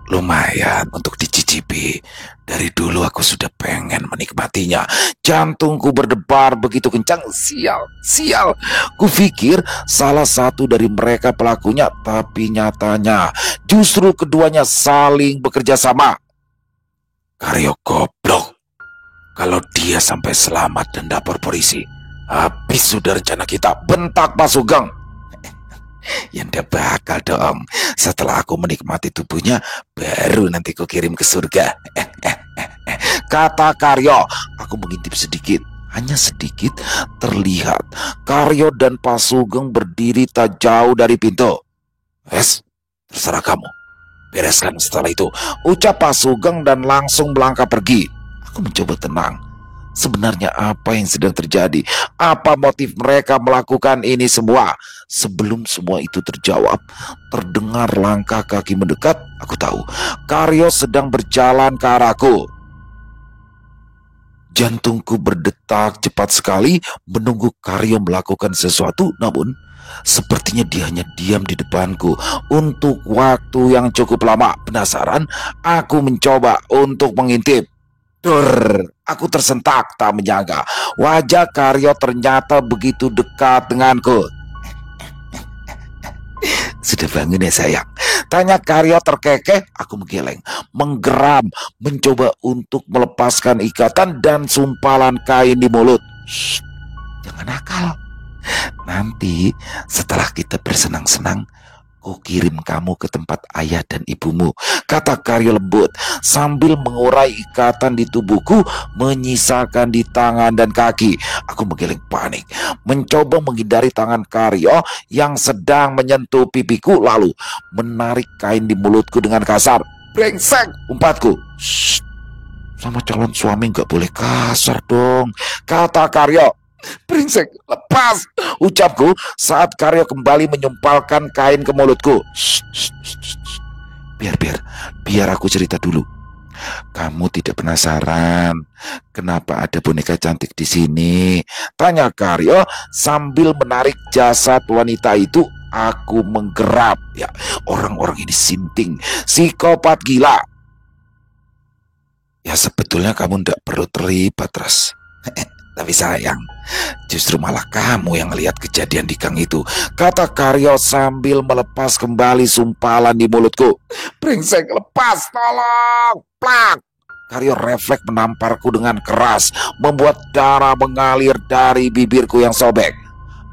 Lumayan untuk dicicipi. Dari dulu aku sudah pengen menikmatinya. Jantungku berdebar begitu kencang. Sial. Kupikir salah satu dari mereka pelakunya, tapi nyatanya justru keduanya saling bekerja sama. Karyo goblok. Kalau dia sampai selamat dan lapor polisi, habis sudah rencana kita, bentak Pak Sugeng. Yang dia bakal dong. Setelah aku menikmati tubuhnya, baru nanti ku kirim ke surga. Kata Karyo. Aku mengintip sedikit, hanya sedikit. Terlihat Karyo dan Pak Sugeng berdiri tak jauh dari pintu. Terserah kamu, bereskan setelah itu, ucap Pak Sugeng dan langsung melangkah pergi. Aku mencoba tenang. Sebenarnya apa yang sedang terjadi? Apa motif mereka melakukan ini semua? Sebelum semua itu terjawab, terdengar langkah kaki mendekat. Aku tahu Karyo sedang berjalan ke arahku. Jantungku berdetak cepat sekali menunggu Karyo melakukan sesuatu, namun sepertinya dia hanya diam di depanku untuk waktu yang cukup lama. Penasaran, aku mencoba untuk mengintip. Aku tersentak tak menyangka wajah Karyo ternyata begitu dekat denganku. Sudah bangun ya sayang? Tanya Karyo terkekeh. Aku menggeleng, menggeram, mencoba untuk melepaskan ikatan dan sumpalan kain di mulut. Shh, jangan nakal. Nanti setelah kita bersenang-senang, ku kirim kamu ke tempat ayah dan ibumu, kata Karyo lembut sambil mengurai ikatan di tubuhku, menyisakan di tangan dan kaki. Aku menggeleng panik, mencoba menghindari tangan Karyo yang sedang menyentuh pipiku, lalu menarik kain di mulutku dengan kasar. Brengsek, umpatku. Shh, sama calon suami gak boleh kasar dong, kata Karyo. Brengsek, lepas, ucapku saat Karyo kembali menyumpalkan kain ke mulutku. Shh, shh, shh, shh. Biar aku cerita dulu. Kamu tidak penasaran kenapa ada boneka cantik di sini? Tanya Karyo sambil menarik jasad wanita itu. Aku menggerap. Ya, orang-orang ini sinting, psikopat gila. Ya sebetulnya kamu tidak perlu terlibat, Ras. Tapi sayang, justru malah kamu yang lihat kejadian di gang itu, kata Karyo sambil melepas kembali sumpalan di mulutku. Brengsek, lepas, tolong, plak. Karyo refleks menamparku dengan keras, membuat darah mengalir dari bibirku yang sobek.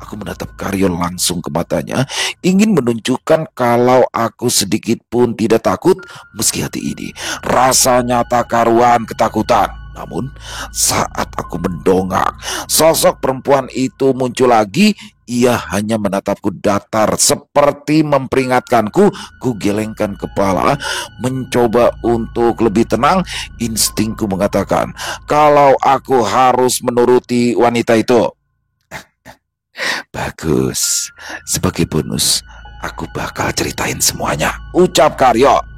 Aku menatap Karyo langsung ke matanya, ingin menunjukkan kalau aku sedikit pun tidak takut, meski hati ini rasanya tak karuan ketakutan. Namun saat aku mendongak, sosok perempuan itu muncul lagi. Ia hanya menatapku datar seperti memperingatkanku. Ku gelengkan kepala, mencoba untuk lebih tenang. Instingku mengatakan kalau aku harus menuruti wanita itu. Bagus, sebagai bonus aku bakal ceritain semuanya, ucap Karyo.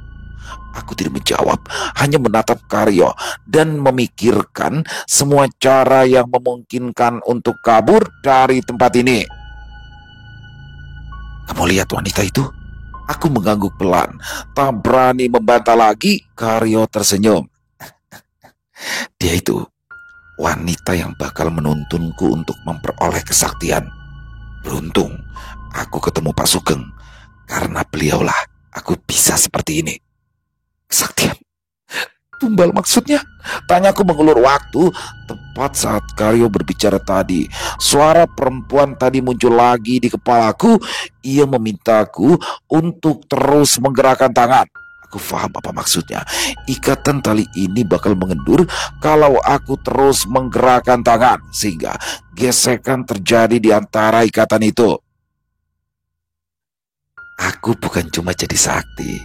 Aku tidak menjawab, hanya menatap Karyo dan memikirkan semua cara yang memungkinkan untuk kabur dari tempat ini. Kamu lihat wanita itu? Aku mengangguk pelan, tak berani membantah lagi. Karyo tersenyum. Dia itu wanita yang bakal menuntunku untuk memperoleh kesaktian. Beruntung aku ketemu Pak Sugeng, karena beliaulah aku bisa seperti ini. Kesaktian? Tumbal maksudnya? Tanyaku mengulur waktu. Tepat saat Karyo berbicara tadi, suara perempuan tadi muncul lagi di kepalaku. Ia memintaku untuk terus menggerakkan tangan. Aku paham apa maksudnya. Ikatan tali ini bakal mengendur kalau aku terus menggerakkan tangan, sehingga gesekan terjadi di antara ikatan itu. Aku bukan cuma jadi sakti,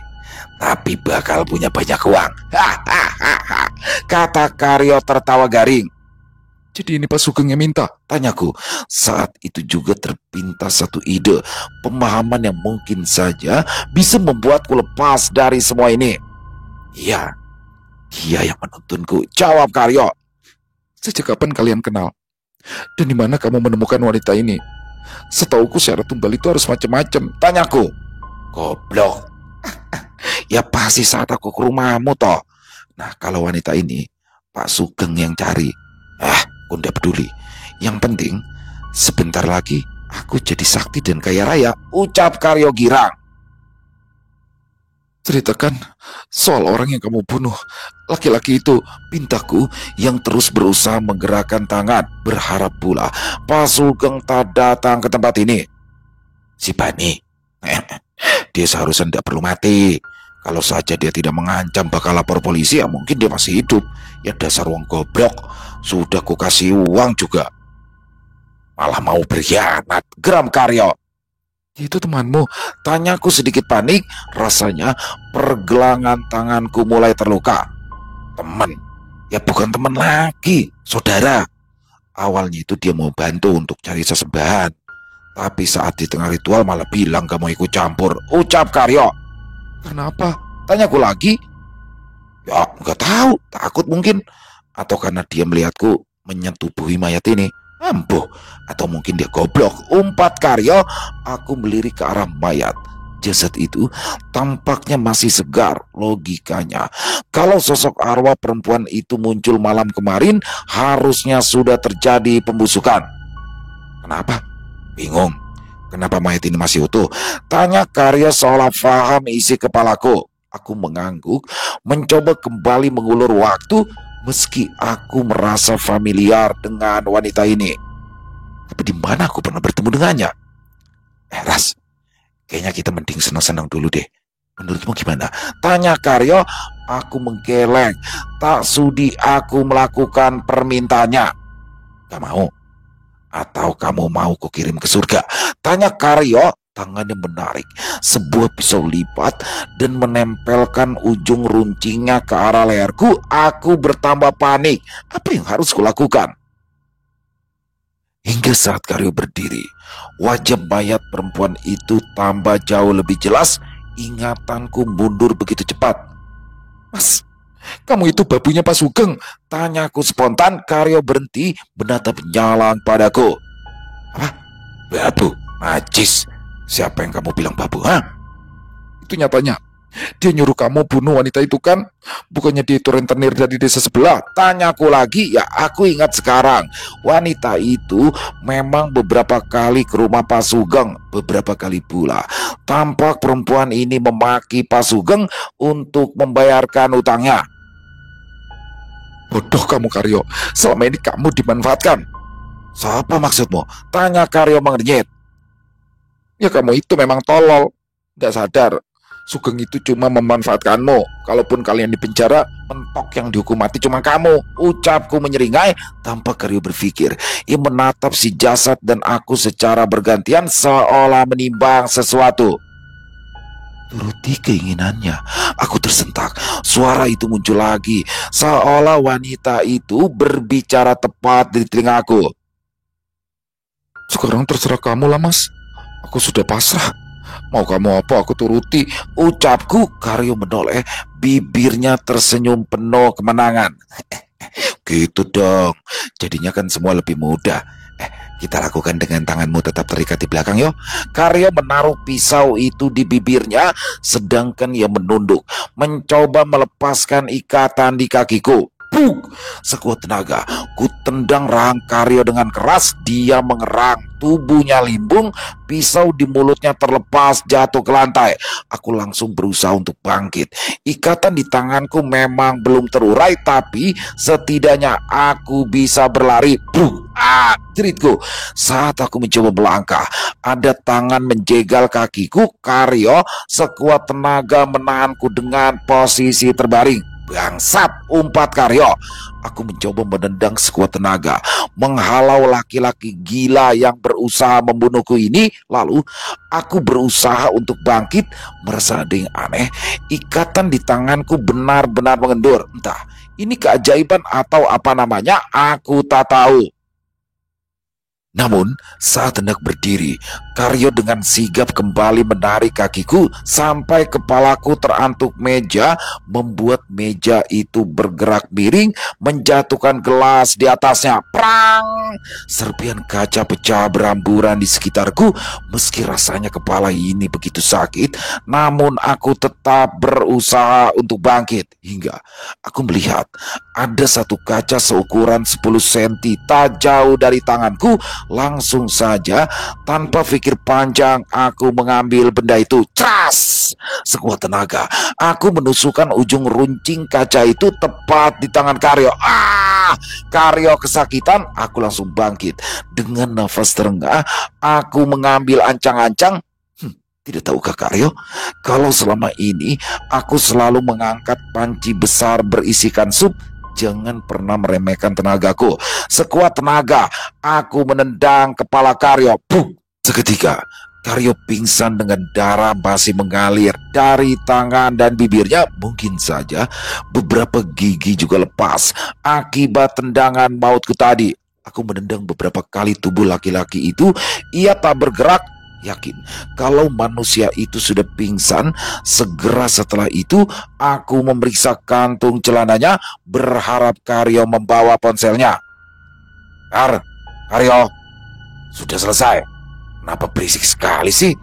tapi bakal punya banyak uang. Hahaha, kata Karyo tertawa garing. Jadi ini Pak Sugeng yang minta? Tanyaku. Saat itu juga terpintas satu ide, pemahaman yang mungkin saja bisa membuatku lepas dari semua ini. Iya, dia yang menuntunku, jawab Karyo. Sejak kapan kalian kenal? Dan di mana kamu menemukan wanita ini? Setauku syarat tumbal itu harus macam-macam, tanyaku. Goblok. Ya pasti saat aku ke rumahmu toh. Nah kalau wanita ini Pak Sugeng yang cari. Aku tidak peduli. Yang penting sebentar lagi aku jadi sakti dan kaya raya, ucap Karyo girang. Ceritakan soal orang yang kamu bunuh. Laki-laki itu, pintaku yang terus berusaha menggerakkan tangan, berharap pula Pak Sugeng tak datang ke tempat ini. Si Bani, dia seharusnya tidak perlu mati. Kalau saja dia tidak mengancam bakal lapor polisi, ya mungkin dia masih hidup. Ya dasar wong goblok, sudah ku kasih uang juga malah mau berkhianat, geram Karyo. Itu temanmu? Tanyaku sedikit panik. Rasanya pergelangan tanganku mulai terluka. Teman? Ya bukan teman lagi, saudara. Awalnya itu dia mau bantu untuk cari sesembahan, tapi saat di tengah ritual malah bilang gak mau ikut campur, ucap Karyo. Kenapa? Tanyaku lagi. Ya nggak tahu, takut mungkin. Atau karena dia melihatku menyetubuhi mayat ini? Ampuh, atau mungkin dia goblok, umpat Karyo. Aku melirik ke arah mayat. Jasad itu tampaknya masih segar. Logikanya, kalau sosok arwah perempuan itu muncul malam kemarin, harusnya sudah terjadi pembusukan. Kenapa? Bingung. Kenapa mayat ini masih utuh? Tanya Karyo seolah paham isi kepalaku. Aku mengangguk, mencoba kembali mengulur waktu meski aku merasa familiar dengan wanita ini. Tapi di mana aku pernah bertemu dengannya? Ras, kayaknya kita mending senang-senang dulu deh. Menurutmu gimana? Tanya Karyo. Aku menggeleng. Tak sudi aku melakukan permintaannya. Gak mau? Atau kamu mau kukirim ke surga? Tanya Karyo. Tangannya menarik sebuah pisau lipat dan menempelkan ujung runcingnya ke arah leherku. Aku bertambah panik. Apa yang harus kulakukan? Hingga saat Karyo berdiri, wajah mayat perempuan itu tambah jauh lebih jelas. Ingatanku mundur begitu cepat. Mas, kamu itu babunya Pak Sugeng? Tanyaku spontan. Karyo berhenti menatap nyalang padaku. Apa? Babu? Najis. Siapa yang kamu bilang babu, ha? Itu nyatanya. Dia nyuruh kamu bunuh wanita itu kan? Bukannya dia itu rentenir dari desa sebelah? Tanyaku lagi. Ya, aku ingat sekarang. Wanita itu memang beberapa kali ke rumah Pak Sugeng. Beberapa kali pula tampak perempuan ini memaki Pak Sugeng untuk membayarkan utangnya. Bodoh kamu Karyo. Selama ini kamu dimanfaatkan. Siapa maksudmu? Tanya Karyo mengernyit. Ya kamu itu memang tolol. Gak sadar Sugeng itu cuma memanfaatkanmu. Kalaupun kalian di penjara, mentok yang dihukum mati cuma kamu. Ucapku menyeringai. Tanpa Karyo berpikir, ia menatap si jasad dan aku secara bergantian seolah menimbang sesuatu. Turuti keinginannya. Aku tersentak. Suara itu muncul lagi, seolah wanita itu berbicara tepat di telingaku. Sekarang terserah kamu lah mas. Aku sudah pasrah. Mau kamu apa aku turuti, ucapku. Karyo menoleh, bibirnya tersenyum penuh kemenangan. Gitu dong, jadinya kan semua lebih mudah. Kita lakukan dengan tanganmu tetap terikat di belakang yo. Karyo menaruh pisau itu di bibirnya, sedangkan ia menunduk, mencoba melepaskan ikatan di kakiku. Puk! Sekuat tenaga, ku tendang rahang Karyo dengan keras. Dia mengerang, tubuhnya limbung, pisau di mulutnya terlepas jatuh ke lantai. Aku langsung berusaha untuk bangkit. Ikatan di tanganku memang belum terurai, tapi setidaknya aku bisa berlari. Puk! Ah! Jeritku. Saat aku mencoba melangkah, ada tangan menjegal kakiku. Karyo sekuat tenaga menahanku dengan posisi terbaring. Bangsat, umpat Karyo. Aku mencoba menendang sekuat tenaga, menghalau laki-laki gila yang berusaha membunuhku ini. Lalu aku berusaha untuk bangkit, merasa ada yang aneh. Ikatan di tanganku benar-benar mengendur. Entah ini keajaiban atau apa namanya, aku tak tahu. Namun, saat hendak berdiri, Karyo dengan sigap kembali menarik kakiku sampai kepalaku terantuk meja, membuat meja itu bergerak miring, menjatuhkan gelas di atasnya. Prang! Serpihan kaca pecah beramburan di sekitarku. Meski rasanya kepala ini begitu sakit, namun aku tetap berusaha untuk bangkit. Hingga aku melihat ada satu kaca seukuran 10 cm tak jauh dari tanganku. Langsung saja, tanpa pikir panjang, aku mengambil benda itu. Cas! Sekuat tenaga, aku menusukkan ujung runcing kaca itu tepat di tangan Karyo. Ah! Karyo kesakitan. Aku langsung bangkit. Dengan nafas terengah, aku mengambil ancang-ancang. Tidak tahukah Karyo, kalau selama ini aku selalu mengangkat panci besar berisikan sup. Jangan pernah meremehkan tenagaku. Sekuat tenaga, aku menendang kepala Karyo. Puh! Seketika, Karyo pingsan dengan darah masih mengalir dari tangan dan bibirnya. Mungkin saja beberapa gigi juga lepas akibat tendangan mautku tadi. Aku menendang beberapa kali tubuh laki-laki itu. Ia tak bergerak Yakin kalau manusia itu sudah pingsan. Segera setelah itu aku memeriksa kantung celananya, berharap Karyo membawa ponselnya. Karyo, sudah selesai. Kenapa berisik sekali sih?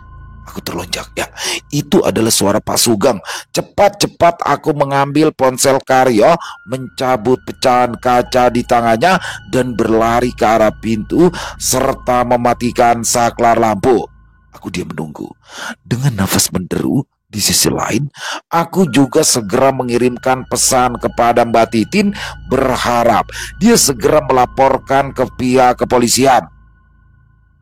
Aku terlonjak. Ya, itu adalah suara Pak Sugeng. Cepat-cepat aku mengambil ponsel Karyo, mencabut pecahan kaca di tangannya, dan berlari ke arah pintu serta mematikan saklar lampu. Aku diam menunggu. Dengan nafas menderu, di sisi lain, aku juga segera mengirimkan pesan kepada Mbak Titin, berharap dia segera melaporkan ke pihak kepolisian.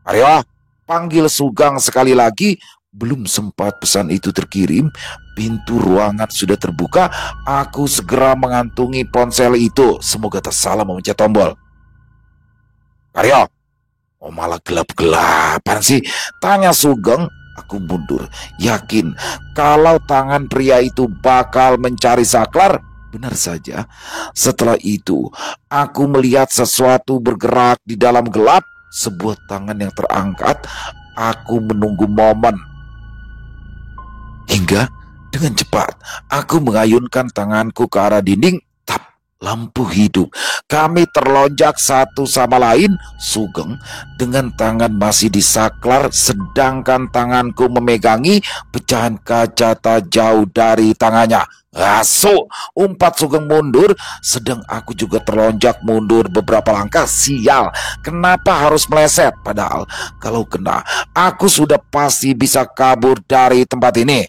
Aryo, panggil Sugeng sekali lagi. Belum sempat pesan itu terkirim, pintu ruangan sudah terbuka. Aku segera mengantungi ponsel itu. Semoga tak salah memencet tombol. Aryo, oh malah gelap-gelapan sih, tanya Sugeng. Aku mundur, yakin kalau tangan pria itu bakal mencari saklar. Benar saja, setelah itu aku melihat sesuatu bergerak di dalam gelap. Sebuah tangan yang terangkat. Aku menunggu momen, hingga dengan cepat aku mengayunkan tanganku ke arah dinding. Tap, lampu hidup. Kami terlonjak satu sama lain. Sugeng dengan tangan masih di saklar, sedangkan tanganku memegangi pecahan kaca tak jauh dari tangannya. Asu, umpat Sugeng mundur, sedang aku juga terlonjak mundur beberapa langkah. Sial, kenapa harus meleset? Padahal kalau kena, aku sudah pasti bisa kabur dari tempat ini.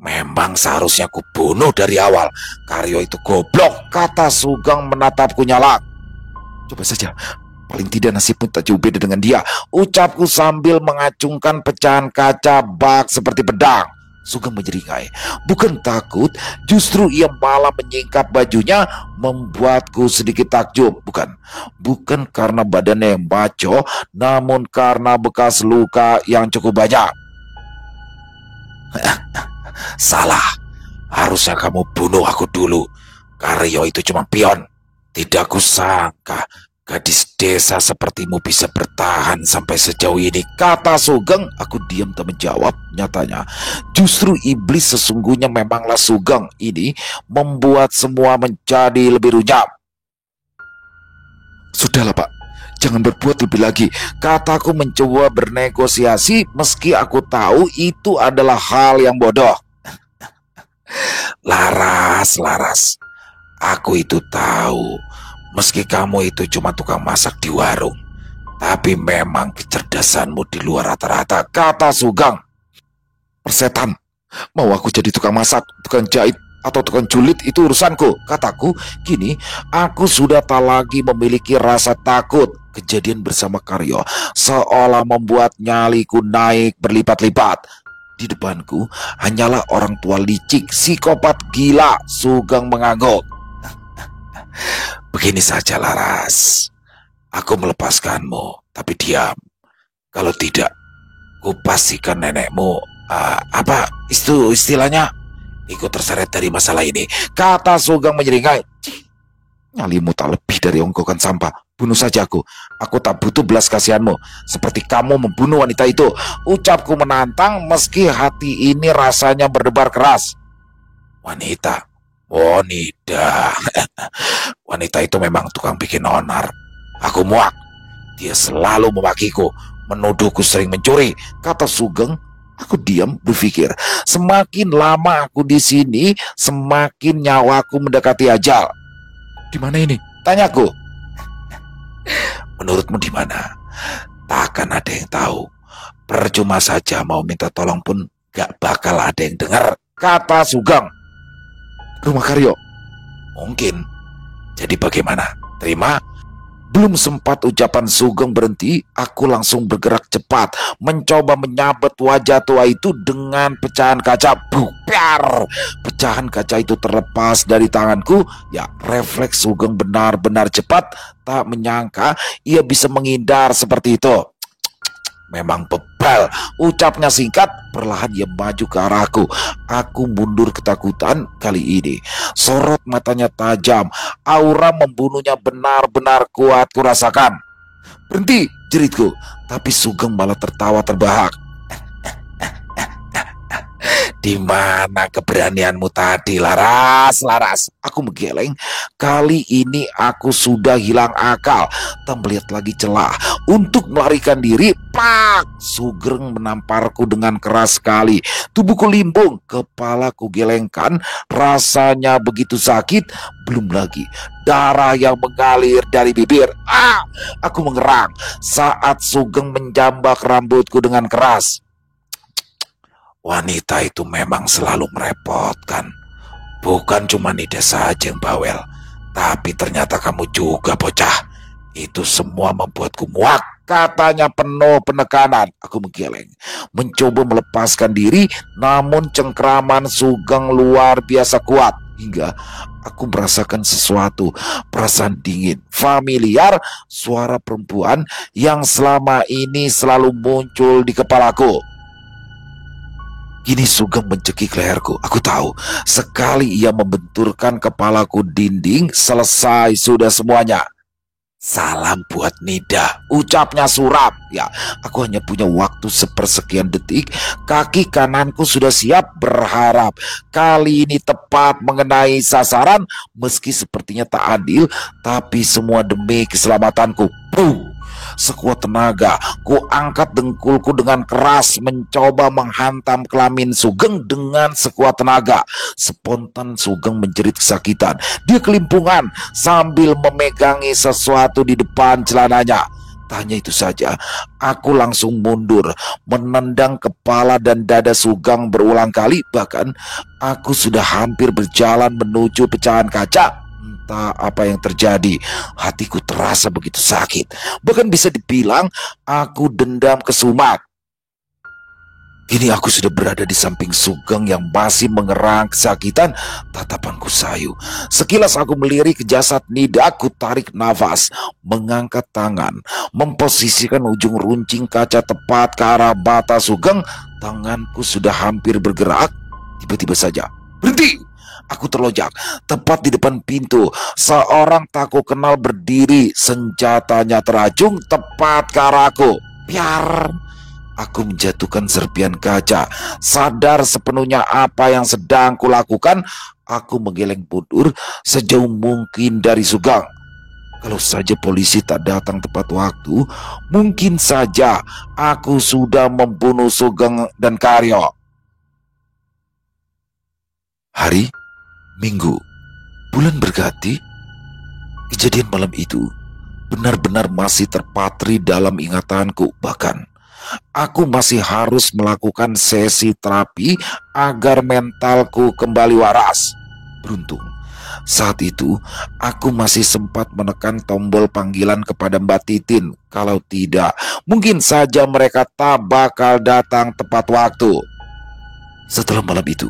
Memang seharusnya aku bunuh dari awal. Karyo itu goblok, kata Sugeng menatapku nyala. Coba saja, paling tidak nasibmu tak jauh beda dengan dia, ucapku sambil mengacungkan pecahan kaca bak seperti pedang. Sugeng menyeringai. Bukan takut, justru ia malah menyingkap bajunya, membuatku sedikit takjub. Bukan karena badannya yang maco, namun karena bekas luka yang cukup banyak. Salah, harusnya kamu bunuh aku dulu. Karyo itu cuma pion. Tidak kusangka gadis desa sepertimu bisa bertahan sampai sejauh ini, kata Sugeng. Aku diam tak menjawab. Nyatanya justru iblis sesungguhnya memanglah Sugeng. Ini membuat semua menjadi lebih runyam. Sudahlah Pak, jangan berbuat lebih lagi, kataku mencoba bernegosiasi meski aku tahu itu adalah hal yang bodoh. Laras, aku itu tahu meski kamu itu cuma tukang masak di warung, tapi memang kecerdasanmu di luar rata-rata, kata Sugeng. Persetan, mau aku jadi tukang masak, tukang jahit, atau tukang julid itu urusanku, kataku. Kini aku sudah tak lagi memiliki rasa takut. Kejadian bersama Karyo seolah membuat nyaliku naik berlipat-lipat. Di depanku hanyalah orang tua licik, psikopat gila. Sugeng mengangguk. Begini saja Laras, aku melepaskanmu, tapi diam. Kalau tidak, kupastikan nenekmu apa itu istilahnya, ikut terseret dari masalah ini, kata Sugeng menyeringai. Nyalimu tak lebih dari onggokan sampah. Bunuh saja aku tak butuh belas kasihanmu seperti kamu membunuh wanita itu, ucapku menantang meski hati ini rasanya berdebar keras. Wanita wanita itu memang tukang bikin onar. Aku muak, dia selalu memakiku, menuduhku sering mencuri, kata Sugeng. Aku diam berpikir, semakin lama aku di sini, semakin nyawaku mendekati ajal. Di mana ini? Tanyaku. Menurutmu di mana? Takkan ada yang tahu. Percuma saja mau minta tolong pun gak bakal ada yang dengar, kata Sugeng. Rumah Karyo? Mungkin. Jadi bagaimana? Terima? Belum sempat ucapan Sugeng berhenti, aku langsung bergerak cepat, mencoba menyabet wajah tua itu dengan pecahan kaca. Bukar! Pecahan kaca itu terlepas dari tanganku. Ya, refleks Sugeng benar-benar cepat. Tak menyangka ia bisa menghindar seperti itu. Memang bebal, ucapnya singkat. Perlahan ia maju ke arahku. Aku mundur ketakutan. Kali ini sorot matanya tajam. Aura membunuhnya benar-benar kuat kurasakan. Berhenti, jeritku. Tapi Sugeng malah tertawa terbahak. Di mana keberanianmu tadi, Laras? Laras, aku menggeleng. Kali ini aku sudah hilang akal. Tak melihat lagi celah untuk melarikan diri. Pak! Sugeng menamparku dengan keras sekali. Tubuhku limbung, kepalaku gelengkan. Rasanya begitu sakit. Belum lagi darah yang mengalir dari bibir. Aku mengerang saat Sugeng menjambak rambutku dengan keras. Wanita itu memang selalu merepotkan. Bukan cuma Nida saja yang bawel, tapi ternyata kamu juga, bocah. Itu semua membuatku muak, katanya penuh penekanan. Aku menggeleng, mencoba melepaskan diri, namun cengkraman Sugeng luar biasa kuat. Hingga aku merasakan sesuatu, perasaan dingin, familiar, suara perempuan yang selama ini selalu muncul di kepalaku. Kini Sugeng mencekik leherku. Aku tahu, sekali ia membenturkan kepalaku dinding, selesai sudah semuanya. Salam buat Nida, ucapnya suram. Ya, aku hanya punya waktu sepersekian detik. Kaki kananku sudah siap, berharap kali ini tepat mengenai sasaran. Meski sepertinya tak adil, tapi semua demi keselamatanku. Puh! Sekuat tenaga, ku angkat dengkulku dengan keras, mencoba menghantam kelamin Sugeng dengan sekuat tenaga. Spontan Sugeng menjerit kesakitan. Dia kelimpungan sambil memegangi sesuatu di depan celananya. Tak hanya itu saja, aku langsung mundur, menendang kepala dan dada Sugeng berulang kali. Bahkan aku sudah hampir berjalan menuju pecahan kaca. Entah apa yang terjadi, hatiku terasa begitu sakit. Bahkan bisa dibilang aku dendam kesumat. Kini aku sudah berada di samping Sugeng yang masih mengerang kesakitan. Tatapanku sayu. Sekilas aku melirik ke jasad Nida. Aku tarik nafas, mengangkat tangan, memposisikan ujung runcing kaca tepat ke arah mata Sugeng. Tanganku sudah hampir bergerak. Tiba-tiba saja, berhenti! Aku terlojak tepat di depan pintu. Seorang tak ku kenal berdiri, senjatanya terajung tepat ke arahku. Biar! Aku menjatuhkan serpian kaca. Sadar sepenuhnya apa yang sedang kulakukan, aku menggeleng mundur sejauh mungkin dari Sugeng. Kalau saja polisi tak datang tepat waktu, mungkin saja aku sudah membunuh Sugeng dan Karyo. Hari Minggu, bulan berganti. Kejadian malam itu benar-benar masih terpatri dalam ingatanku. Bahkan aku masih harus melakukan sesi terapi agar mentalku kembali waras. Beruntung saat itu aku masih sempat menekan tombol panggilan kepada Mbak Titin. Kalau tidak, mungkin saja mereka tak bakal datang tepat waktu. Setelah malam itu,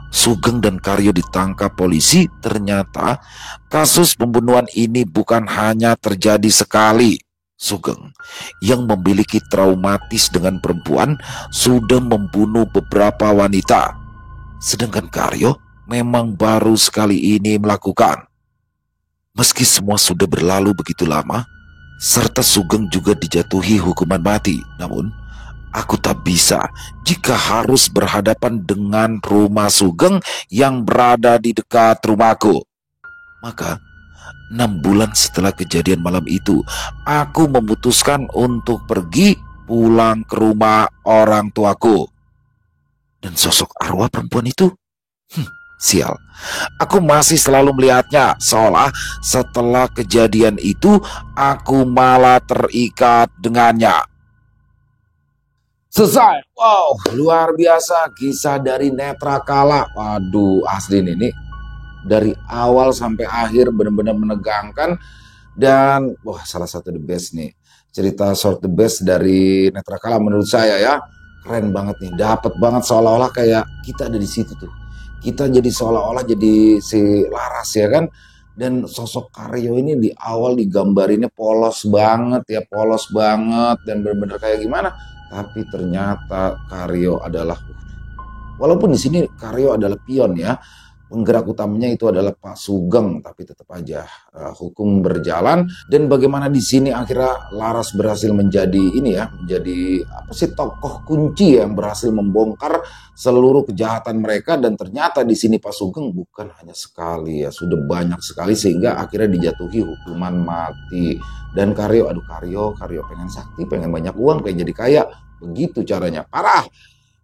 Sugeng dan Karyo ditangkap polisi. Ternyata kasus pembunuhan ini bukan hanya terjadi sekali. Sugeng yang memiliki traumatis dengan perempuan sudah membunuh beberapa wanita. Sedangkan Karyo memang baru sekali ini melakukan. Meski semua sudah berlalu begitu lama, serta Sugeng juga dijatuhi hukuman mati, namun aku tak bisa jika harus berhadapan dengan rumah Sugeng yang berada di dekat rumahku. Maka 6 bulan setelah kejadian malam itu, aku memutuskan untuk pergi pulang ke rumah orang tuaku. Dan sosok arwah perempuan itu, sial, aku masih selalu melihatnya, seolah setelah kejadian itu aku malah terikat dengannya. Selesai. Wow, luar biasa kisah dari Netrakala. Waduh, asli ini dari awal sampai akhir benar-benar menegangkan. Dan wah, salah satu the best nih, cerita short the best dari Netrakala menurut saya ya. Keren banget nih, dapat banget, seolah-olah kayak kita ada di situ tuh. Kita jadi seolah-olah jadi si Laras ya kan. Dan sosok Karyo ini di awal digambarinnya polos banget ya, polos banget dan benar-benar kayak gimana. Tapi ternyata Karyo adalah, walaupun di sini Karyo adalah pion ya, penggerak utamanya itu adalah Pak Sugeng, tapi tetap aja hukum berjalan. Dan bagaimana di sini akhirnya Laras berhasil menjadi ini ya, menjadi apa sih, tokoh kunci yang berhasil membongkar seluruh kejahatan mereka. Dan ternyata di sini Pak Sugeng bukan hanya sekali ya, sudah banyak sekali, sehingga akhirnya dijatuhi hukuman mati. Dan Karyo, aduh Karyo pengen sakti, pengen banyak uang, pengen jadi kaya, begitu caranya, parah.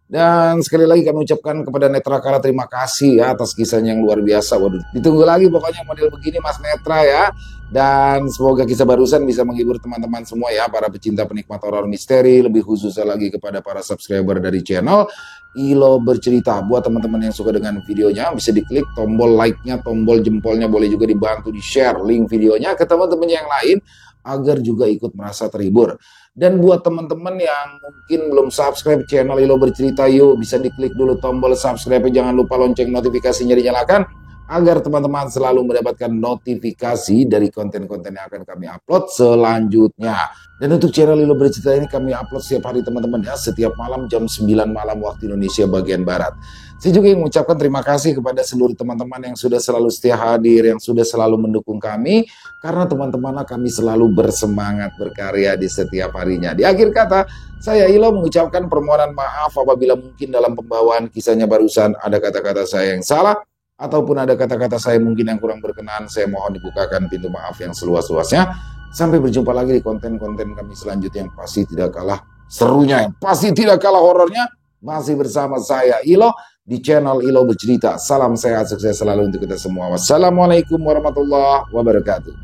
Dan sekali lagi kami ucapkan kepada Netra Kala terima kasih ya atas kisahnya yang luar biasa. Waduh, ditunggu lagi pokoknya model begini Mas Netra ya. Dan semoga kisah barusan bisa menghibur teman-teman semua ya, para pecinta penikmat horor misteri, lebih khususnya lagi kepada para subscriber dari channel Ilo Bercerita. Buat teman-teman yang suka dengan videonya, bisa diklik tombol like-nya, tombol jempolnya, boleh juga dibantu di-share link videonya ke teman-teman yang lain agar juga ikut merasa terhibur. Dan buat teman-teman yang mungkin belum subscribe channel Ilo Bercerita, yuk bisa diklik dulu tombol subscribe, jangan lupa lonceng notifikasinya dinyalakan agar teman-teman selalu mendapatkan notifikasi dari konten-konten yang akan kami upload selanjutnya. Dan untuk channel Ilo Bercerita ini kami upload setiap hari teman-teman ya, setiap malam jam 9 malam waktu Indonesia bagian Barat. Saya juga ingin mengucapkan terima kasih kepada seluruh teman-teman yang sudah selalu setia hadir, yang sudah selalu mendukung kami, karena teman-teman kami selalu bersemangat berkarya di setiap harinya. Di akhir kata, saya Ilo mengucapkan permohonan maaf apabila mungkin dalam pembawaan kisahnya barusan ada kata-kata saya yang salah, ataupun ada kata-kata saya mungkin yang kurang berkenan. Saya mohon dibukakan pintu maaf yang seluas-luasnya. Sampai berjumpa lagi di konten-konten kami selanjutnya yang pasti tidak kalah serunya, yang pasti tidak kalah horornya. Masih bersama saya Ilo di channel Ilo Bercerita. Salam sehat, sukses selalu untuk kita semua. Wassalamualaikum warahmatullahi wabarakatuh.